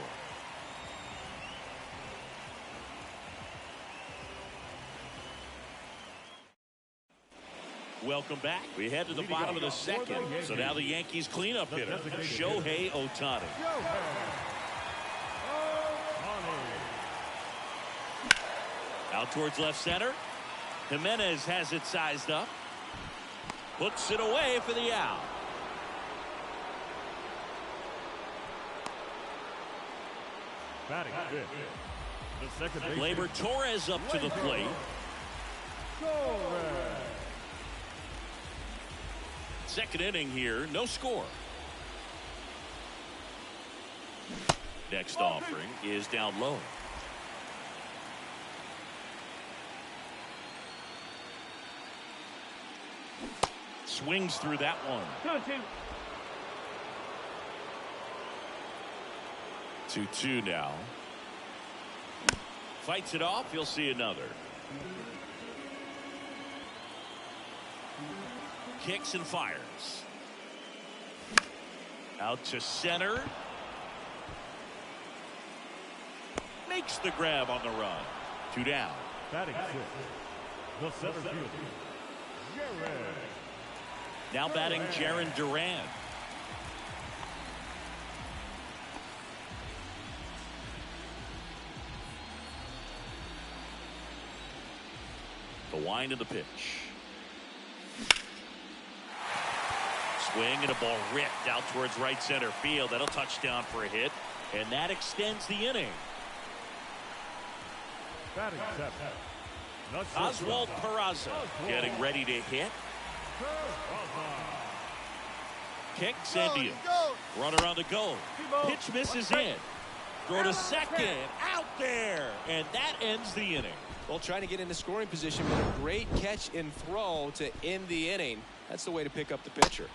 Welcome back. We head to the bottom of the second. So now the Yankees cleanup hitter, Shohei Ohtani. Out towards left center. Jimenez has it sized up. Puts it away for the out. Batting fifth. The second baseman, Gleyber Torres up to the plate. Second inning here, no score. Next offering is down low. Swings through that one. 2-2 now. Fights it off. He'll see another. Kicks and fires. Out to center. Makes the grab on the run. 2 down. Batting 6. The center fielder, Jared. Now batting Jaron Duran. The wind of the pitch. Swing and a ball ripped out towards right center field. That'll touch down for a hit, and that extends the inning. Batting 7. Oswald Peraza getting ready to hit. Kicks and deals. Runner on the go. Pitch misses in. Throw to second. Out there. And that ends the inning. Well, trying to get into scoring position, but a great catch and throw to end the inning. That's the way to pick up the pitcher.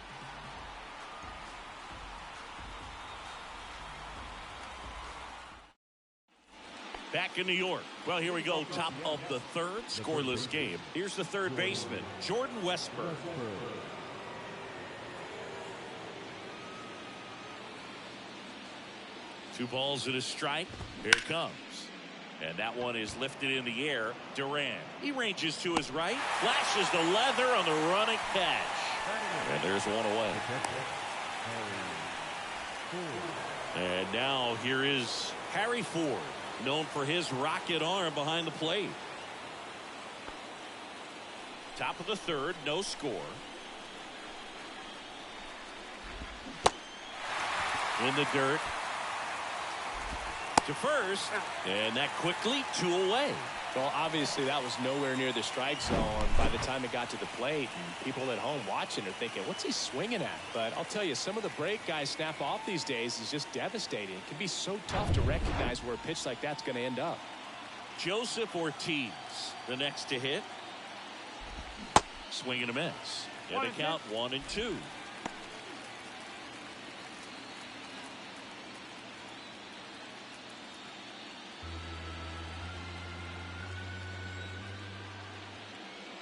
Back in New York. Well, here we go. Top of the third. Scoreless game. Here's the third baseman, Jordan Westburg. Two balls and a strike. Here it comes. And that one is lifted in the air. Duran. He ranges to his right. Flashes the leather on the running catch. And there's one away. And now here is Harry Ford, known for his rocket arm behind the plate. Top of the third, no score. In the dirt. To first, and that quickly 2 away. Well, obviously that was nowhere near the strike zone by the time it got to the plate. And people at home watching are thinking, what's he swinging at? But I'll tell you, some of the break guys snap off these days is just devastating. It can be so tough to recognize where a pitch like that's going to end up. Joseph Ortiz, the next to hit. Swing and a miss. And the count 1-2.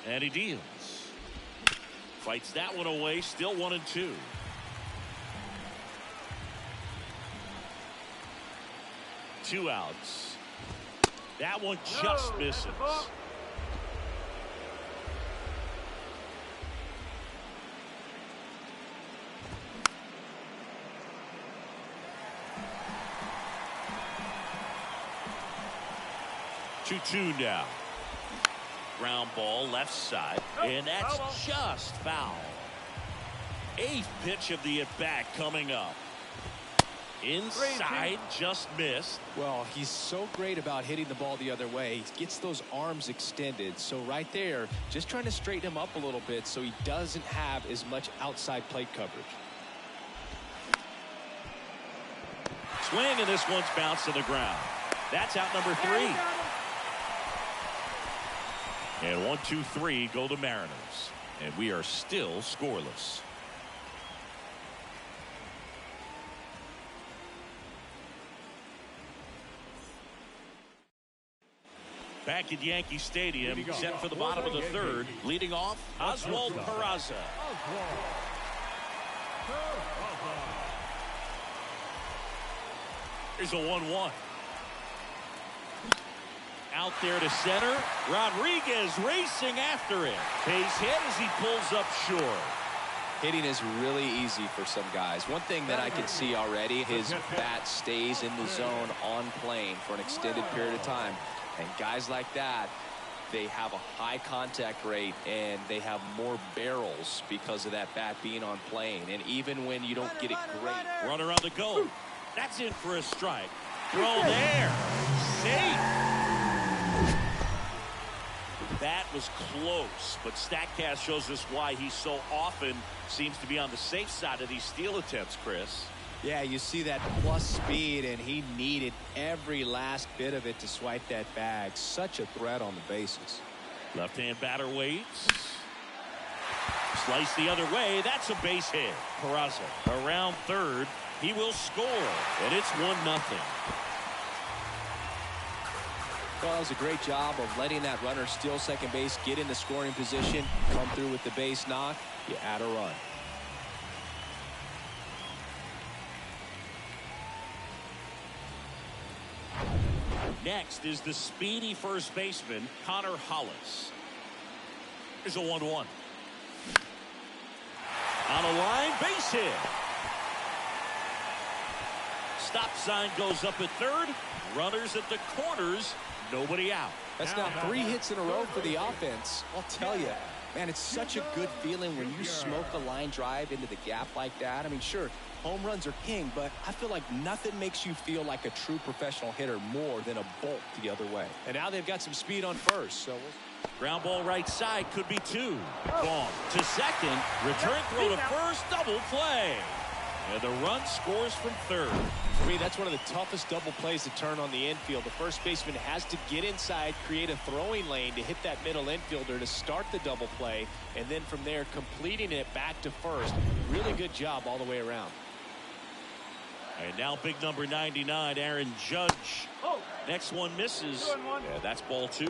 And he deals. Fights that one away. Still 1-2. Two outs. That one just misses. Two now. Ground ball left side, and that's just foul. 8th pitch of the at-bat coming up. Inside, just missed. Well, he's so great about hitting the ball the other way. He gets those arms extended. So right there, just trying to straighten him up a little bit so he doesn't have as much outside plate coverage. Swing, and this one's bounced to the ground. That's out number 3. And 1-2-3 go the Mariners. And we are still scoreless. Back at Yankee Stadium, set for the bottom of the third. Leading off, Oswald Peraza. Here's a 1-1. Out there to center. Rodriguez racing after it. Base hit as he pulls up short. Hitting is really easy for some guys. One thing that I can see already, his bat stays in the zone on plane for an extended period of time. And guys like that, they have a high contact rate and they have more barrels because of that bat being on plane. And even when you don't get it great. Runner on the go. That's in for a strike. Throw there. Safe. That was close, but StatCast shows us why he so often seems to be on the safe side of these steal attempts, Chris. Yeah, you see that plus speed, and he needed every last bit of it to swipe that bag. Such a threat on the bases. Left-hand batter waits. Slice the other way. That's a base hit. Peraza around third. He will score, and it's 1-0. Well, that was a great job of letting that runner steal second base, get in the scoring position, come through with the base knock. You add a run. Next is the speedy first baseman, Connor Hollis. Here's a 1-1. On a line, base hit. Stop sign goes up at third. Runners at the corners. Nobody out. That's now 3 hits in a row for the offense. I'll tell you, man, it's such a good feeling when you smoke a line drive into the gap like that. I mean, sure, home runs are king, but I feel like nothing makes you feel like a true professional hitter more than a bolt the other way. And now they've got some speed on first, so ground ball right side, could be 2. Gone to second. Return throw to first. Double play. And the run scores from third. For me, that's one of the toughest double plays to turn on the infield. The first baseman has to get inside, create a throwing lane to hit that middle infielder to start the double play, and then from there completing it back to first. Really good job all the way around. And now big number 99, Aaron Judge. Next one misses. Yeah, that's ball 2.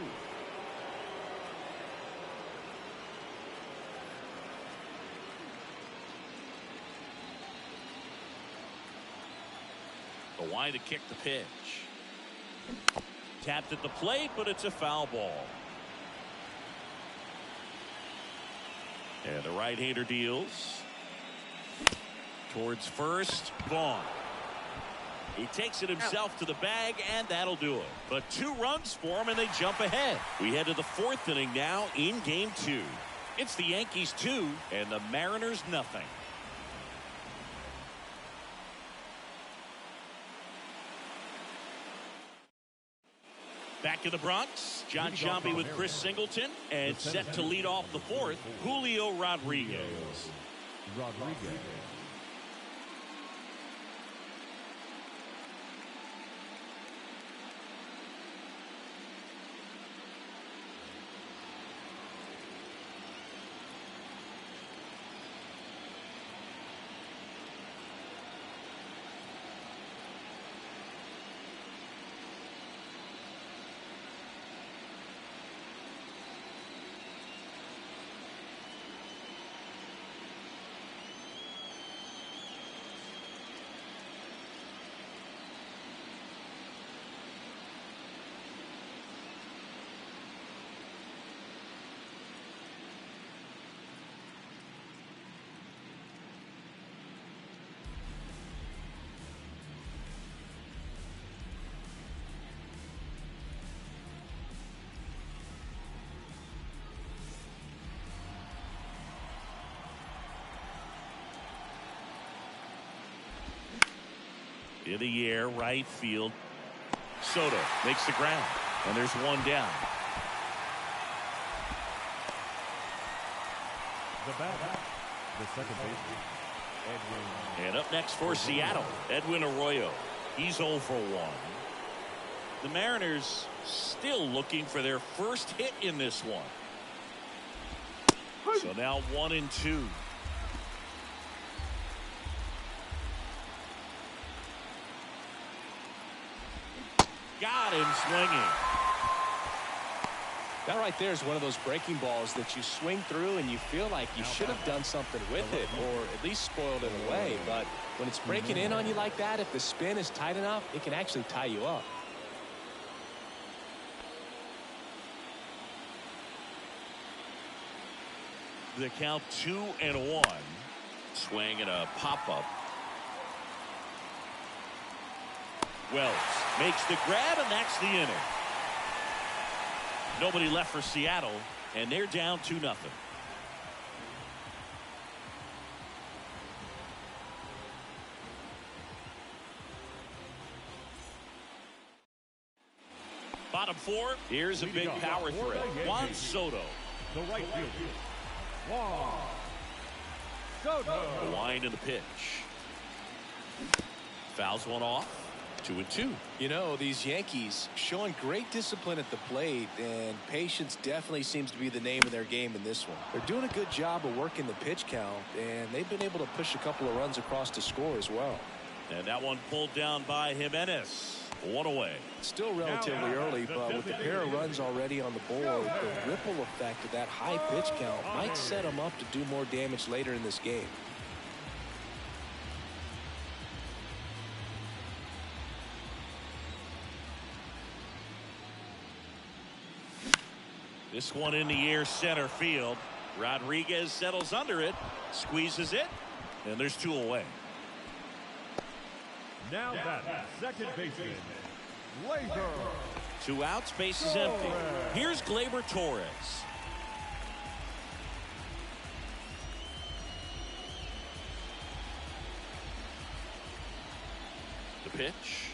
The line to kick the pitch. Tapped at the plate, but it's a foul ball. And the right-hander deals. Towards first. Gone. He takes it himself to the bag, and that'll do it. But 2 runs for him, and they jump ahead. We head to the 4th inning now in Game 2. It's the Yankees 2 and the Mariners nothing. Back in the Bronx, John Sciambi with Chris Singleton, and set to lead off the 4th, Julio Rodriguez. In the air, right field. Soto makes the ground, and there's 1 down. The batter, the second baseman, Edwin. And up next for Seattle, Edwin Arroyo. He's 0 for 1. The Mariners still looking for their first hit in this one. So now 1-2. Got him swinging. That right there is one of those breaking balls that you swing through and you feel like you should have done something with it or at least spoiled it away. But when it's breaking in on you like that, if the spin is tight enough, it can actually tie you up. The count 2-1. Swing and a pop-up. Wells makes the grab, and that's the inning. Nobody left for Seattle, and they're down 2-0. Bottom 4, here's a big power threat. Juan Soto. The right fielder, Juan Soto. The line and the pitch. Fouls one off. 2-2. You know, these Yankees showing great discipline at the plate, and patience definitely seems to be the name of their game in this one. They're doing a good job of working the pitch count, and they've been able to push a couple of runs across to score as well. And that one pulled down by Jimenez. 1 away. Still relatively early, but with the pair of runs already on the board, the ripple effect of that high pitch count might set them up to do more damage later in this game. This one in the air, center field. Rodriguez settles under it, squeezes it, and there's 2 away. Now that second baseman, Gleyber. 2 outs, base is empty. Here's Gleyber Torres. The pitch.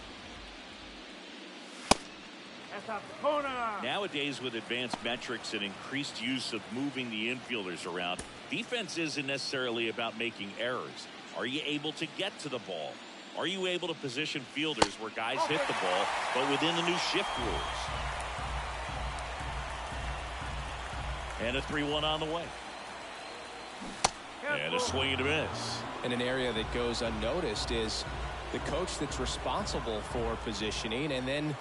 Nowadays, with advanced metrics and increased use of moving the infielders around, defense isn't necessarily about making errors. Are you able to get to the ball? Are you able to position fielders where guys hit the ball, but within the new shift rules? And a 3-1 on the way. And a swing and a miss. And an area that goes unnoticed is the coach that's responsible for positioning, and then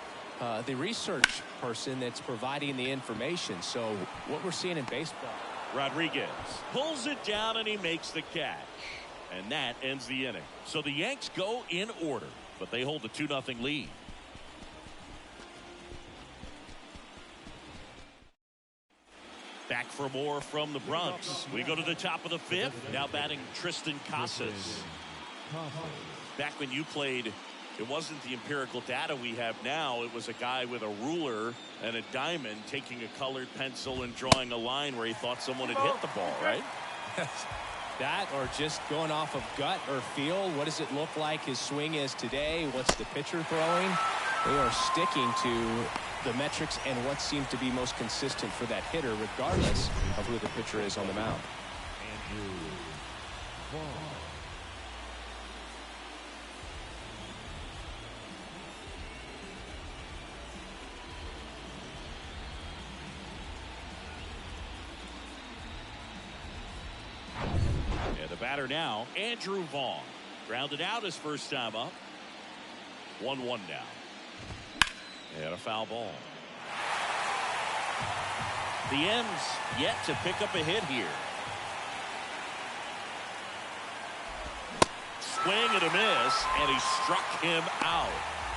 the research person that's providing the information. So what we're seeing in baseball. Rodriguez pulls it down and he makes the catch. And that ends the inning. So the Yanks go in order, but they hold a 2-0 lead. Back for more from the Bronx. We go to the top of the 5th. Now batting Tristan Casas. Back when you played, it wasn't the empirical data we have now. It was a guy with a ruler and a diamond taking a colored pencil and drawing a line where he thought someone had hit the ball, right? That, or just going off of gut or feel. What does it look like his swing is today? What's the pitcher throwing? They are sticking to the metrics and what seems to be most consistent for that hitter, regardless of who the pitcher is on the mound. Batter now, Andrew Vaughn. Grounded out his first time up. 1-1 now. And a foul ball. The M's yet to pick up a hit here. Swing and a miss, and he struck him out.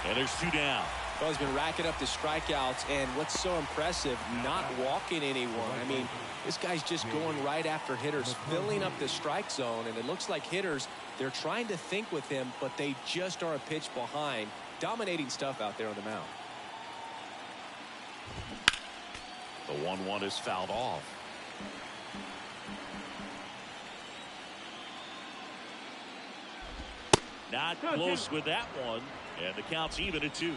And there's 2 down. Well, he's been racking up the strikeouts, and what's so impressive, not walking anyone. I mean, this guy's just going right after hitters, filling up the strike zone, and it looks like hitters, they're trying to think with him, but they just are a pitch behind. Dominating stuff out there on the mound. The 1-1 is fouled off. Not close with that one, and the count's even at 2.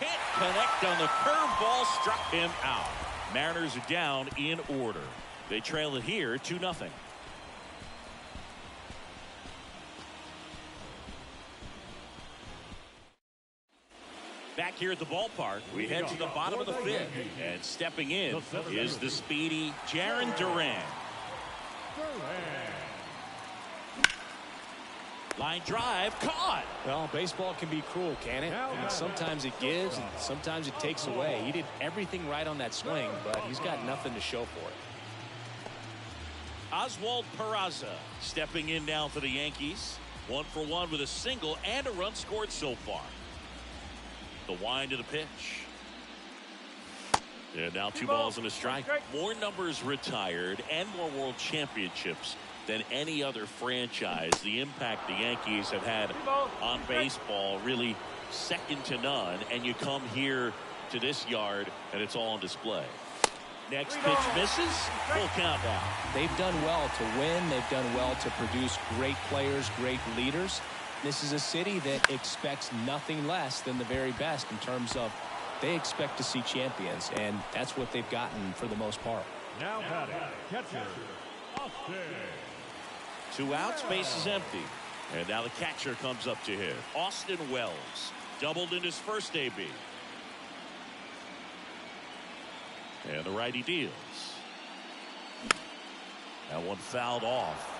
Can't connect on the curveball, struck him out. Mariners are down in order. They trail it here 2-0. Back here at the ballpark, we head to the bottom of the 5th, and stepping in is the speedy Jarren Duran. Line drive, caught. Well, baseball can be cruel, can it? And sometimes it gives, and sometimes it takes away. He did everything right on that swing, but he's got nothing to show for it. Oswald Peraza stepping in now for the Yankees. 1 for 1 with a single and a run scored so far. The wind of the pitch. And now 2 balls and a strike. More numbers retired and more world championships than any other franchise. The impact the Yankees have had on baseball, really second to none. And you come here to this yard and it's all on display. Next pitch misses. Full count now. They've done well to win. They've done well to produce great players, great leaders. This is a city that expects nothing less than the very best in terms of they expect to see champions, and that's what they've gotten for the most part. Now batting, catcher, Austin. 2 outs, base is empty. And now the catcher comes up to hit. Austin Wells doubled in his first AB. And the righty deals. That one fouled off.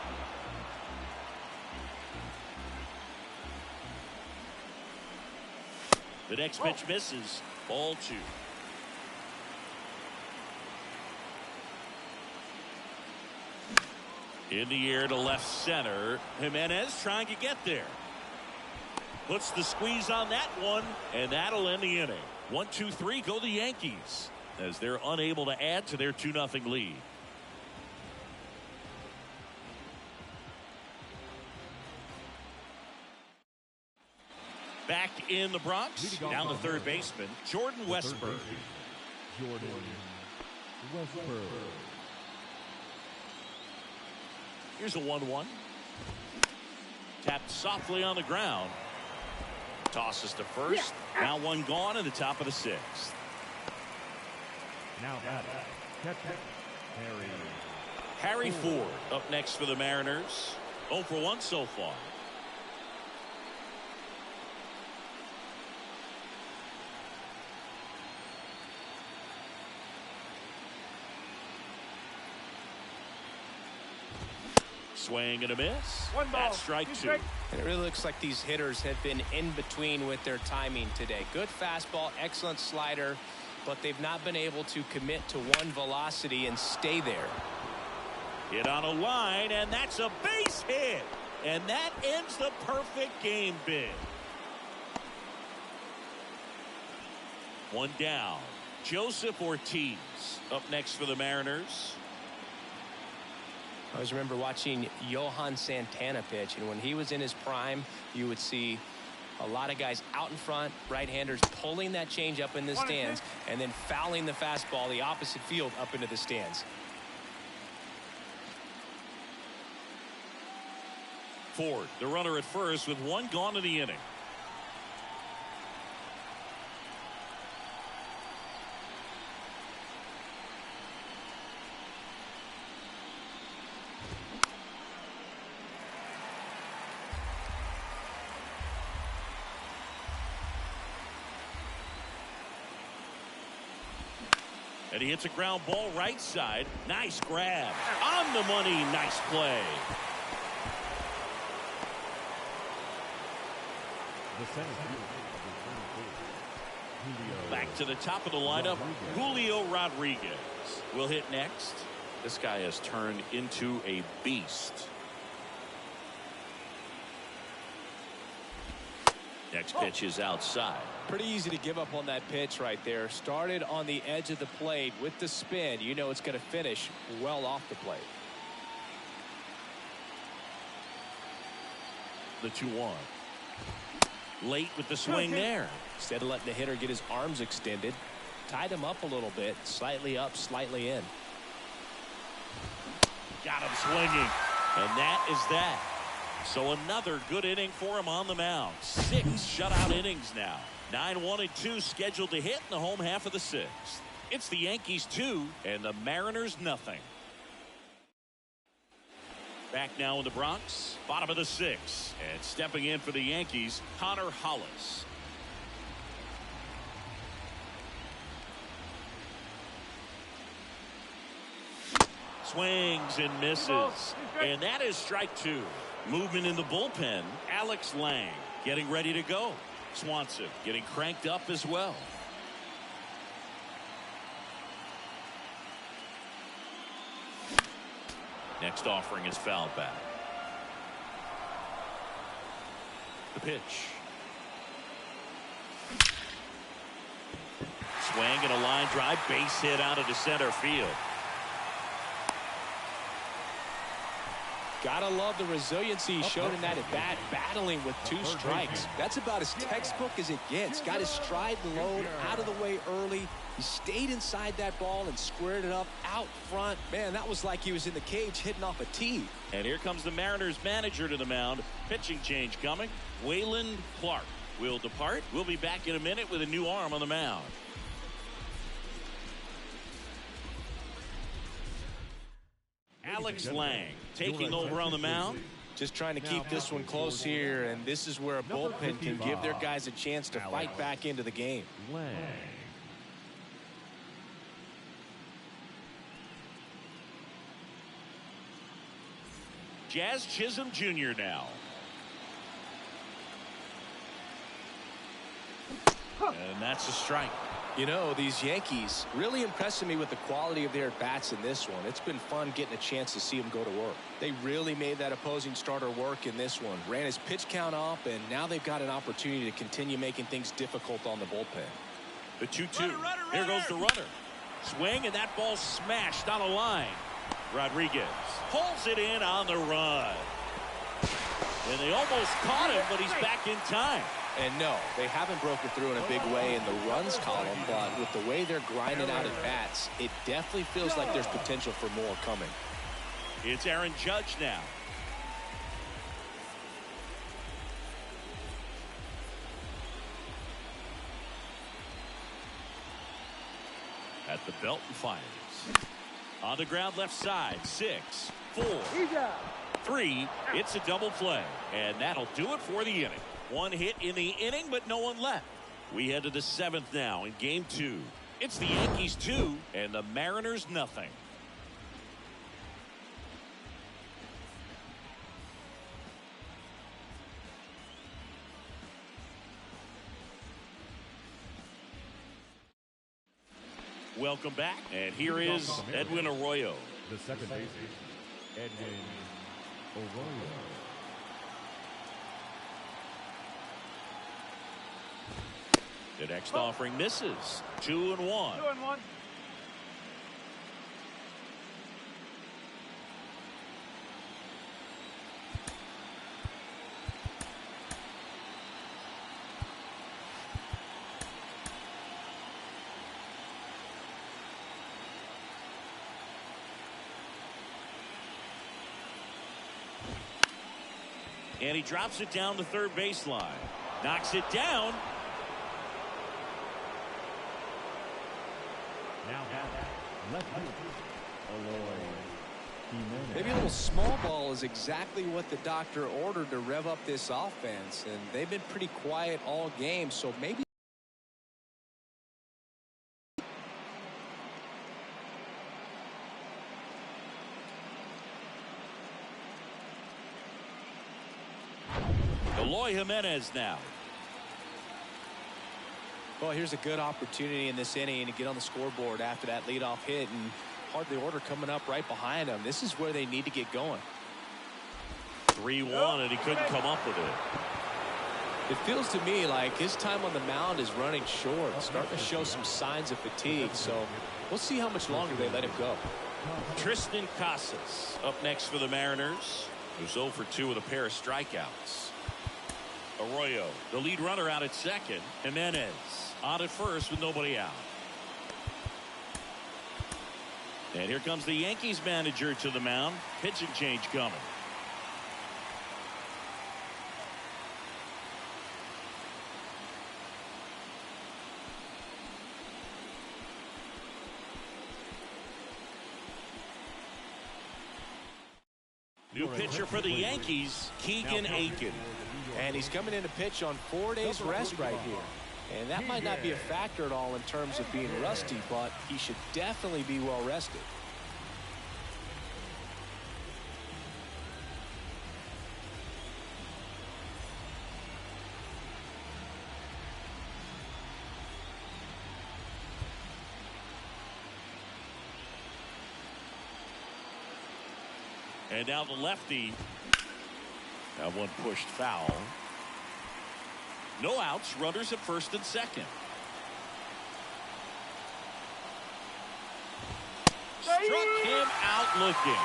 The next pitch misses. Ball 2. In the air to left center. Jimenez trying to get there. Puts the squeeze on that one, and that'll end the inning. 1-2-3 go the Yankees as they're unable to add to their 2-0 lead. Back in the Bronx, down the third baseman, Jordan Westburg. Jordan Westburg. Here's a 1-1. Tapped softly on the ground. Tosses to first. Now one gone in the top of the 6th. Now batting, catcher, Harry Ford up next for the Mariners. 0 for 1 so far. Swing and a miss. That's strike 2. And it really looks like these hitters have been in between with their timing today. Good fastball, excellent slider, but they've not been able to commit to one velocity and stay there. Hit on a line, and that's a base hit. And that ends the perfect game bid. 1 down. Joseph Ortiz up next for the Mariners. I always remember watching Johan Santana pitch, and when he was in his prime, you would see a lot of guys out in front, right-handers pulling that change up in the stands, and then fouling the fastball the opposite field up into the stands. Ford, the runner at first with 1 gone in the inning. And he hits a ground ball right side. Nice grab. On the money. Nice play. the center field. Back to the top of the lineup, Julio Rodriguez will hit next. This guy has turned into a beast. Next pitch is outside. Pretty easy to give up on that pitch right there. Started on the edge of the plate with the spin. You know it's going to finish well off the plate. The 2-1. Late with the swing there. Instead of letting the hitter get his arms extended, tied him up a little bit, slightly up, slightly in. Got him swinging. And that is that. So another good inning for him on the mound. 6 shutout innings now. 9-1-2 scheduled to hit in the home half of the 6th. It's the Yankees 2 and the Mariners nothing. Back now in the Bronx, bottom of the 6th, and stepping in for the Yankees, Connor Hollis. Swings and misses, and that is strike 2. Movement in the bullpen. Alex Lang getting ready to go. Swanson getting cranked up as well. Next offering is fouled back. The pitch. Swing and a line drive, base hit out into center field. Gotta love the resiliency he showed in that at bat, battling with 2 strikes. That's about as textbook as it gets. Got his stride low, out of the way early. He stayed inside that ball and squared it up out front. Man, that was like he was in the cage hitting off a tee. And here comes the Mariners manager to the mound. Pitching change coming. Waylon Clark will depart. We'll be back in a minute with a new arm on the mound. Alex Lang taking over on the mound. Just trying to keep this one close here, and this is where a bullpen can give their guys a chance to fight back into the game. Lang. Jazz Chisholm Jr. now. And that's a strike. You know, these Yankees really impressing me with the quality of their bats in this one. It's been fun getting a chance to see them go to work. They really made that opposing starter work in this one. Ran his pitch count up, and now they've got an opportunity to continue making things difficult on the bullpen. The 2-2. Here goes the runner. Swing, and that ball smashed on a line. Rodriguez pulls it in on the run. And they almost caught him, but he's back in time. And no, they haven't broken through in a big way in the runs column, but with the way they're grinding out at bats, it definitely feels like there's potential for more coming. It's Aaron Judge now. At the belt and fires. On the ground left side, 6, 4, 3. It's a double play. And that'll do it for the inning. One hit in the inning, but no one left. We head to the 7th now in game 2. It's the Yankees 2 and the Mariners nothing. Welcome back, and here is Edwin Arroyo. The second baseman, Edwin Arroyo. The next offering misses. 2-1. 2-1. And he drops it down the third baseline. Knocks it down. Now left field, Maybe a little small ball is exactly what the doctor ordered to rev up this offense, and they've been pretty quiet all game, so maybe. Eloy Jimenez now. Well, here's a good opportunity in this inning to get on the scoreboard after that leadoff hit, and hardly order coming up right behind them. This is where they need to get going. 3-1, and he couldn't come up with it. It feels to me like his time on the mound is running short, starting to show some signs of fatigue, so we'll see how much longer they let him go. Tristan Casas up next for the Mariners, who's 0 for 2 with a pair of strikeouts. Arroyo, the lead runner, out at second. Jimenez on at first with nobody out. And here comes the Yankees manager to the mound. Pitching change coming. New pitcher for the Yankees, Keegan Aiken. And he's coming in to pitch on 4 days rest right here. And that might not be a factor at all in terms of being rusty, but he should definitely be well rested. And now the lefty. That one pushed foul. No outs, runners at first and second. Struck him out looking.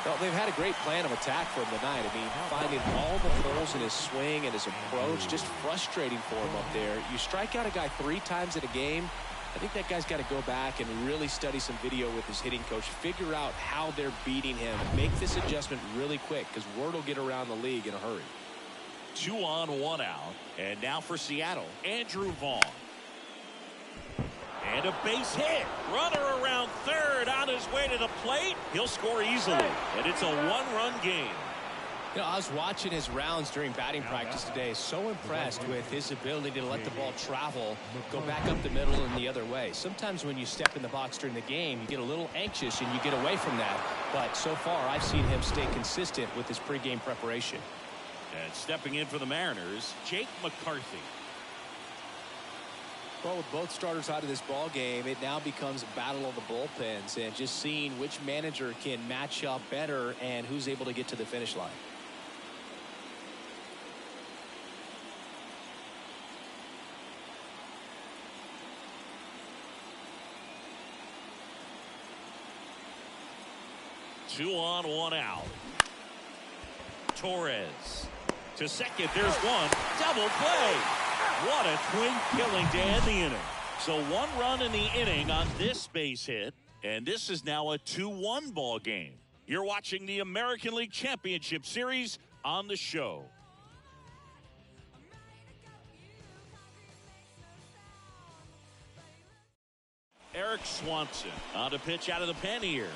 Well, they've had a great plan of attack for him tonight. I mean, finding all the holes in his swing and his approach, just frustrating for him up there. You strike out a guy 3 times in a game, I think that guy's got to go back and really study some video with his hitting coach, figure out how they're beating him, make this adjustment really quick, because word will get around the league in a hurry. 2 on, 1 out. And now for Seattle, Andrew Vaughn. And a base hit. Runner around third on his way to the plate. He'll score easily. And it's a one-run game. You know, I was watching his rounds during batting practice today. So impressed with his ability to let the ball travel, go back up the middle and the other way. Sometimes when you step in the box during the game, you get a little anxious and you get away from that. But so far, I've seen him stay consistent with his pregame preparation. And stepping in for the Mariners, Jake McCarthy. Well, with both starters out of this ball game, it now becomes a battle of the bullpens and just seeing which manager can match up better and who's able to get to the finish line. Two on, one out. Torres to second. There's one. Double play. What a twin killing to end the inning. So one run in the inning on this base hit. And this is now a 2-1 ball game. You're watching the American League Championship Series on the show. Eric Swanson on a pitch out of the pen here.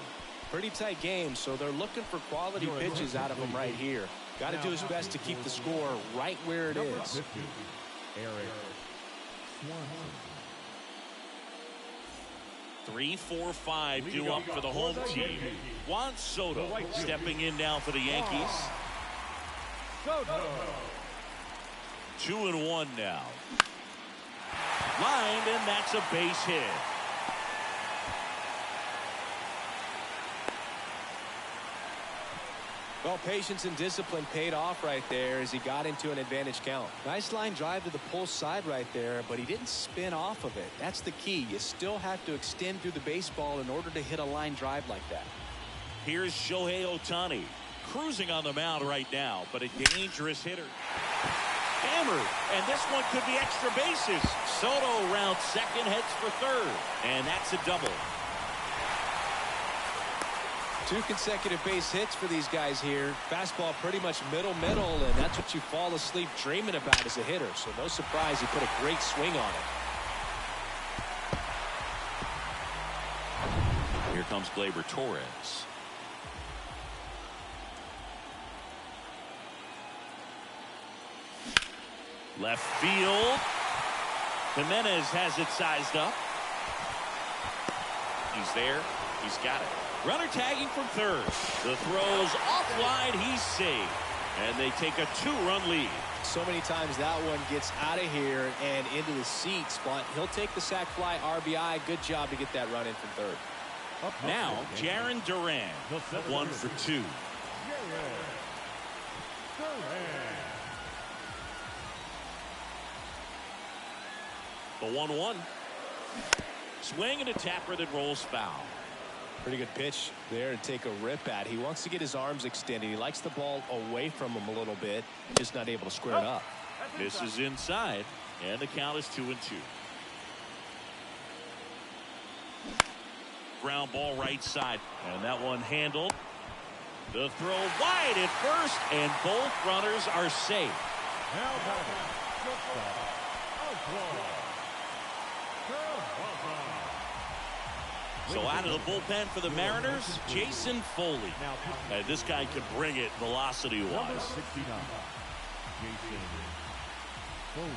Pretty tight game, so they're looking for quality pitches out of him right here. Got to do his best to keep the score right where it is. Eric Swanson. 3, 4, 5 due up for the home team. Juan Soto stepping in now for the Yankees. 2-1 now. Lined, and that's a base hit. Well, patience and discipline paid off right there as he got into an advantage count. Nice line drive to the pull side right there, but he didn't spin off of it. That's the key. You still have to extend through the baseball in order to hit a line drive like that. Here's Shohei Ohtani cruising on the mound right now, but a dangerous hitter. Hammered, and this one could be extra bases. Soto round second, heads for third, and that's a double. 2 consecutive base hits for these guys here. Fastball pretty much middle, and that's what you fall asleep dreaming about as a hitter. So no surprise he put a great swing on it. Here comes Gleyber Torres. Left field. Jimenez has it sized up. He's there. He's got it. Runner tagging from third. The throw's offline. He's safe. And they take a 2-run lead. So many times that one gets out of here and into the seats, but he'll take the sac fly RBI. Good job to get that run in from third. Now, Jarren Duran, 1 for 2. The 1-1. Swing and a tapper that rolls foul. Pretty good pitch there to take a rip at. He wants to get his arms extended. He likes the ball away from him a little bit. Just not able to square it up. This is inside, and the count is 2-2. Ground ball right side, and that one handled. The throw wide at first, and both runners are safe. So out of the bullpen for the Mariners, Jason Foley. And this guy can bring it velocity-wise. Number 69, Jason Foley.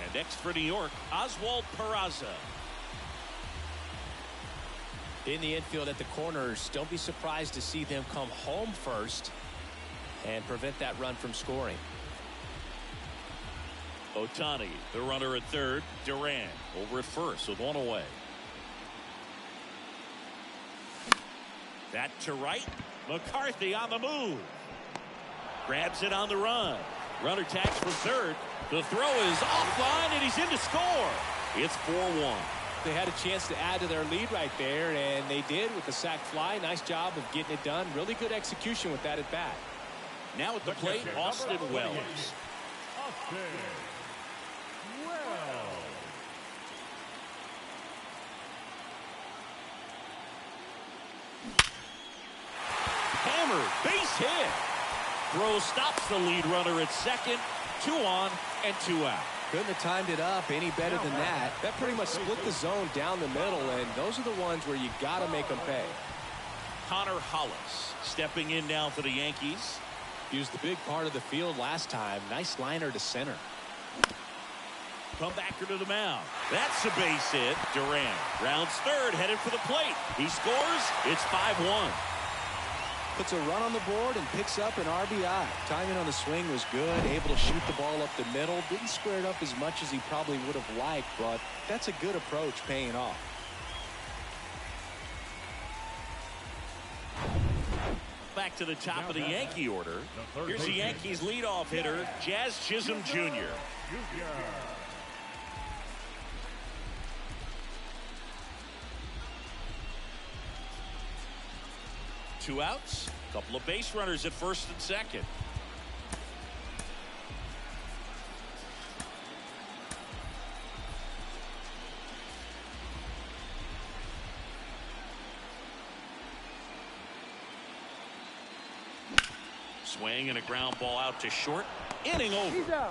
And next for New York, Oswald Peraza. In the infield at the corners, don't be surprised to see them come home first and prevent that run from scoring. Ohtani, the runner at third. Duran over at first with one away. That to right. McCarthy on the move. Grabs it on the run. Runner tags from third. The throw is offline, and he's in to score. It's 4-1. They had a chance to add to their lead right there, and they did with the sac fly. Nice job of getting it done. Really good execution with that at bat. Now at the plate, Austin Wells. Austin Wells. Hammer, base hit. throw stops the lead runner at second. 2 on and 2 out. Couldn't have timed it up any better than that. That pretty much split the zone down the middle, and those are the ones where you got to make them pay. Connor Hollis stepping in now for the Yankees. He was the big part of the field last time. Nice liner to center. Comebacker to the mound. That's a base hit. Duran rounds third, headed for the plate. He scores. It's 5-1. Puts a run on the board and picks up an RBI. Timing on the swing was good. Able to shoot the ball up the middle. Didn't square it up as much as he probably would have liked, but that's a good approach paying off. Back to the top of the Yankee order. Here's the Yankees leadoff hitter, Jazz Chisholm Jr. 2 outs. Couple of base runners at first and second. Swing and a ground ball out to short. Inning over.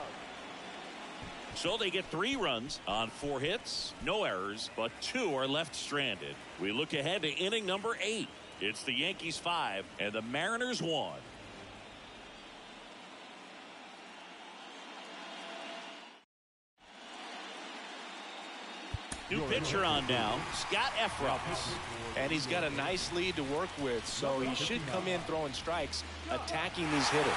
So they get 3 runs on 4 hits. No errors, but 2 are left stranded. We look ahead to inning number 8. It's the Yankees 5 and the Mariners 1. New pitcher on now, Scott Efrons. And he's got a nice lead to work with, so he should come in throwing strikes, attacking these hitters.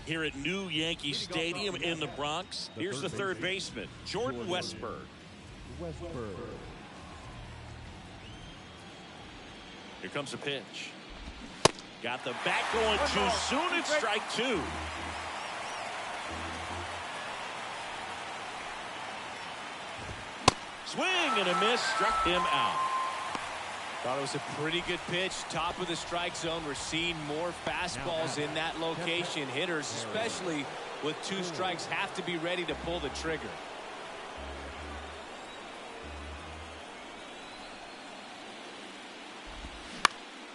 Here at New Yankee Stadium in the Bronx, here's the third baseman, Jordan Westburg. Here comes a pitch. Got the bat going too soon. It's strike 2. Swing and a miss, struck him out. Thought it was a pretty good pitch. Top of the strike zone. We're seeing more fastballs in that location. Hitters, especially with 2 strikes, have to be ready to pull the trigger.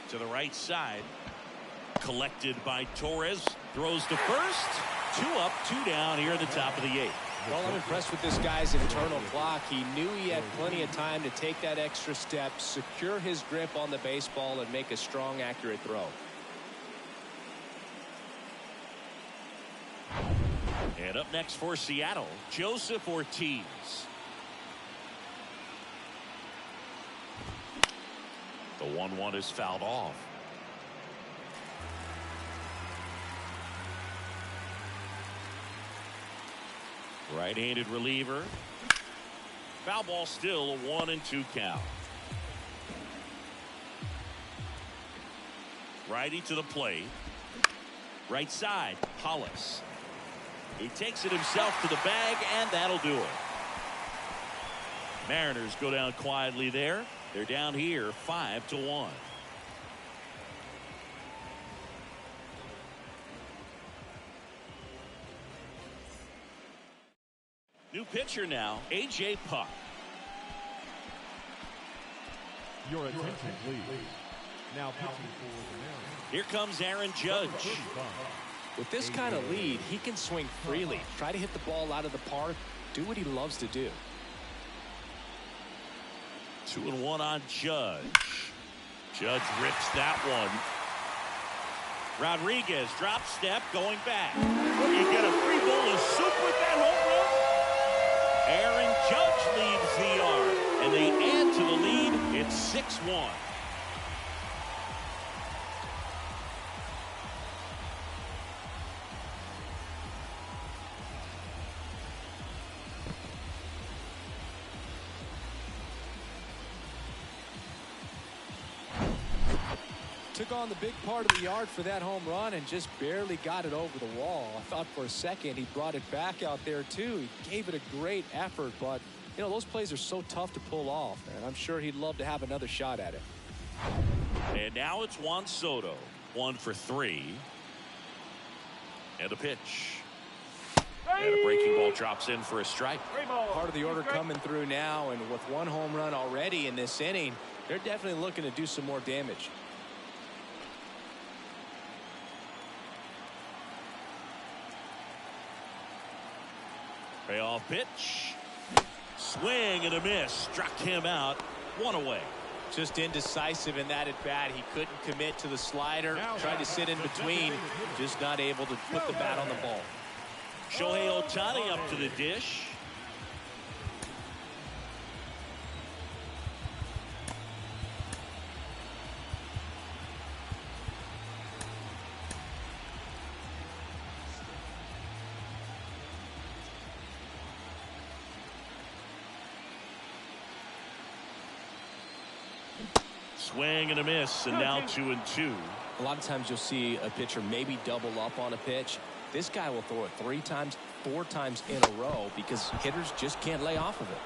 To the right side. Collected by Torres. Throws to first. 2 up, 2 down here at the top of the 8th. Well, I'm impressed with this guy's internal clock. He knew he had plenty of time to take that extra step, secure his grip on the baseball, and make a strong, accurate throw. And up next for Seattle, Joseph Ortiz. The 1-1 is fouled off. Right-handed reliever. Foul ball, still a 1-2 count. Righty to the plate. Right side, Hollis. He takes it himself to the bag, and that'll do it. Mariners go down quietly there. They're down here 5-1. New pitcher now, A.J. Puck. Your attention, please. Now pitching for the Mariners. Here comes Aaron Judge. With this kind of lead, he can swing freely, try to hit the ball out of the park, do what he loves to do. 2-1 on Judge. Judge rips that one. Rodriguez drop step going back. You get a free bowl of soup with that home run. Aaron Judge leads the yard, and they add to the lead. It's 6-1. Took on the big part of the yard for that home run and just barely got it over the wall. I thought for a second he brought it back out there too. He gave it a great effort, but you know, those plays are so tough to pull off, and I'm sure he'd love to have another shot at it. And now it's Juan Soto, 1 for 3. And a pitch. And a breaking ball drops in for a strike. Part of the order coming through now, and with one home run already in this inning, they're definitely looking to do some more damage. Payoff pitch. Swing and a miss. Struck him out. 1 away. Just indecisive in that at bat. He couldn't commit to the slider. Tried to sit in between. Just not able to put the bat on the ball. Shohei Ohtani up to the dish. Swing and a miss, and now 2-2. A lot of times you'll see a pitcher maybe double up on a pitch. This guy will throw it 3 times, 4 times in a row because hitters just can't lay off of it.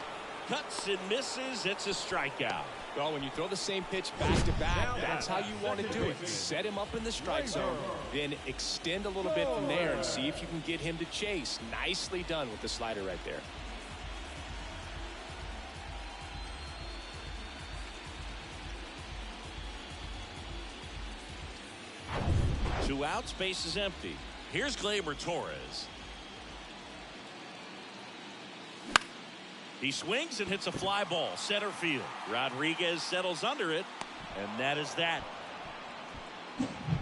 Cuts and misses. It's a strikeout. Well, when you throw the same pitch back to back, that's how you want to do it. Set him up in the strike zone, then extend a little bit from there and see if you can get him to chase. Nicely done with the slider right there. 2 outs, base is empty. Here's Gleyber Torres. He swings and hits a fly ball center field. Rodriguez settles under it, and that is that.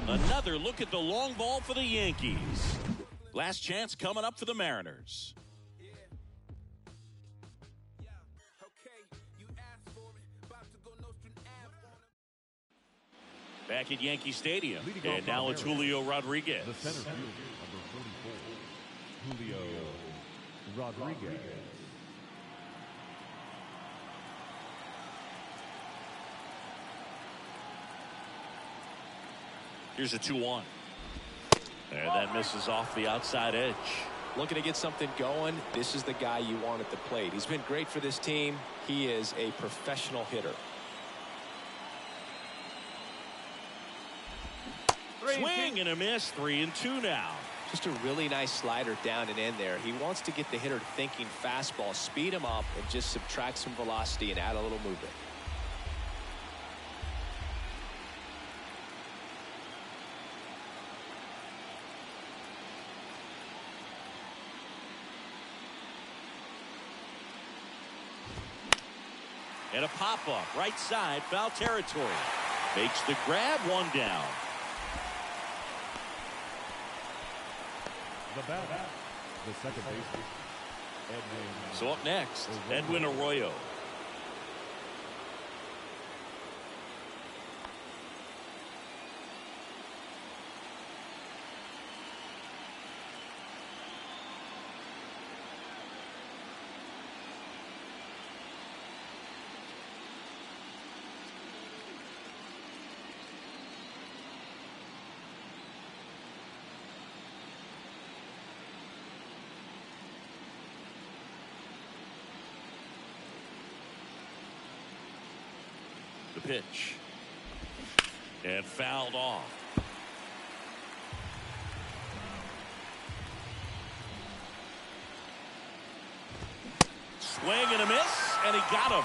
Another look at the long ball for the Yankees. Last chance coming up for the Mariners. Back at Yankee Stadium, and now it's Julio Rodriguez. The center fielder, number 44, Julio Rodriguez. Here's a 2-1. And that misses off the outside edge. Looking to get something going. This is the guy you want at the plate. He's been great for this team. He is a professional hitter. Swing and a miss. 3-2 now. Just a really nice slider down and in there. He wants to get the hitter thinking fastball, speed him up, and just subtract some velocity and add a little movement. And a pop-up right side, foul territory. Makes the grab, 1 down. The batter, the second baseman, Edwin. So up next, Edwin Arroyo. The pitch. And fouled off. Swing and a miss, and he got him.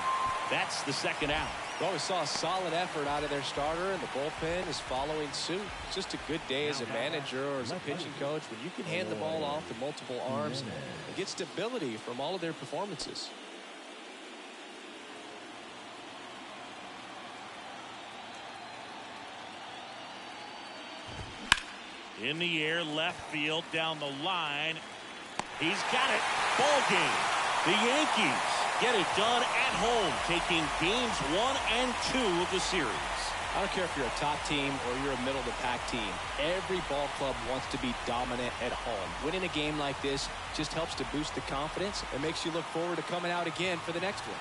That's the second out. Well, we saw a solid effort out of their starter, and the bullpen is following suit. It's just a good day as a manager or as a pitching coach when you can hand the ball off to multiple arms and get stability from all of their performances. In the air, left field, down the line. He's got it. Ball game. The Yankees get it done at home, taking games 1 and 2 of the series. I don't care if you're a top team or you're a middle-of-the-pack team. Every ball club wants to be dominant at home. Winning a game like this just helps to boost the confidence and makes you look forward to coming out again for the next one.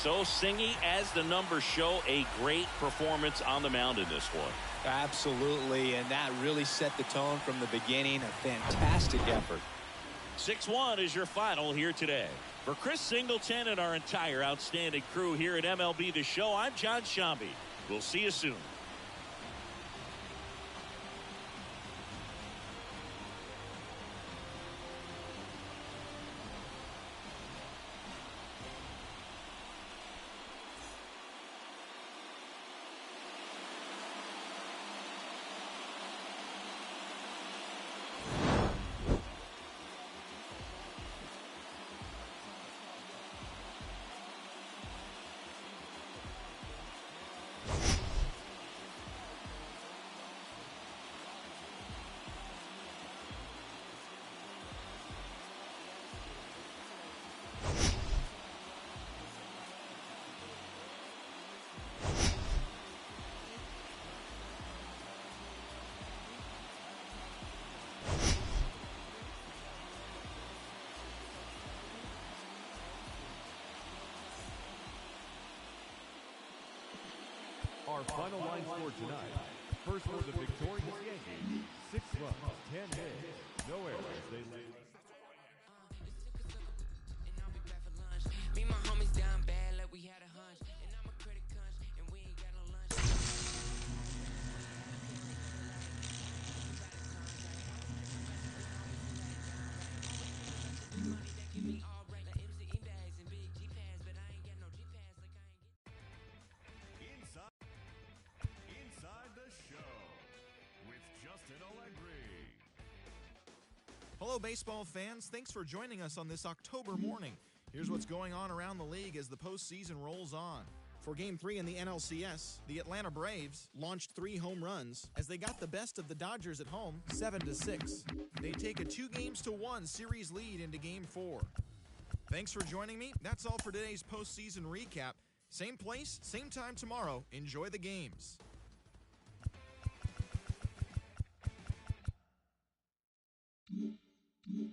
So, Singy, as the numbers show, a great performance on the mound in this one. Absolutely, and that really set the tone from the beginning. A fantastic effort. 6-1 is your final here today. For Chris Singleton and our entire outstanding crew here at MLB The Show, I'm John Shambi. We'll see you soon. Our final line score tonight. First for the victorious Yankees, 6 runs, 10 hits, no errors. They led. Me and my homies down bad like we had a hunch. And I'm a critic hunch, and we ain't got no lunch. Money that give me all right, like MCE bags and big G pads, but I ain't got no G pads like I ain't get. Inside the show with Justin Allegri. Hello, baseball fans. Thanks for joining us on this October morning. Here's what's going on around the league as the postseason rolls on. For Game 3 in the NLCS, the Atlanta Braves launched 3 home runs as they got the best of the Dodgers at home, 7-6. They take a 2-1 series lead into Game 4. Thanks for joining me. That's all for today's postseason recap. Same place, same time tomorrow. Enjoy the games. Mm-hmm.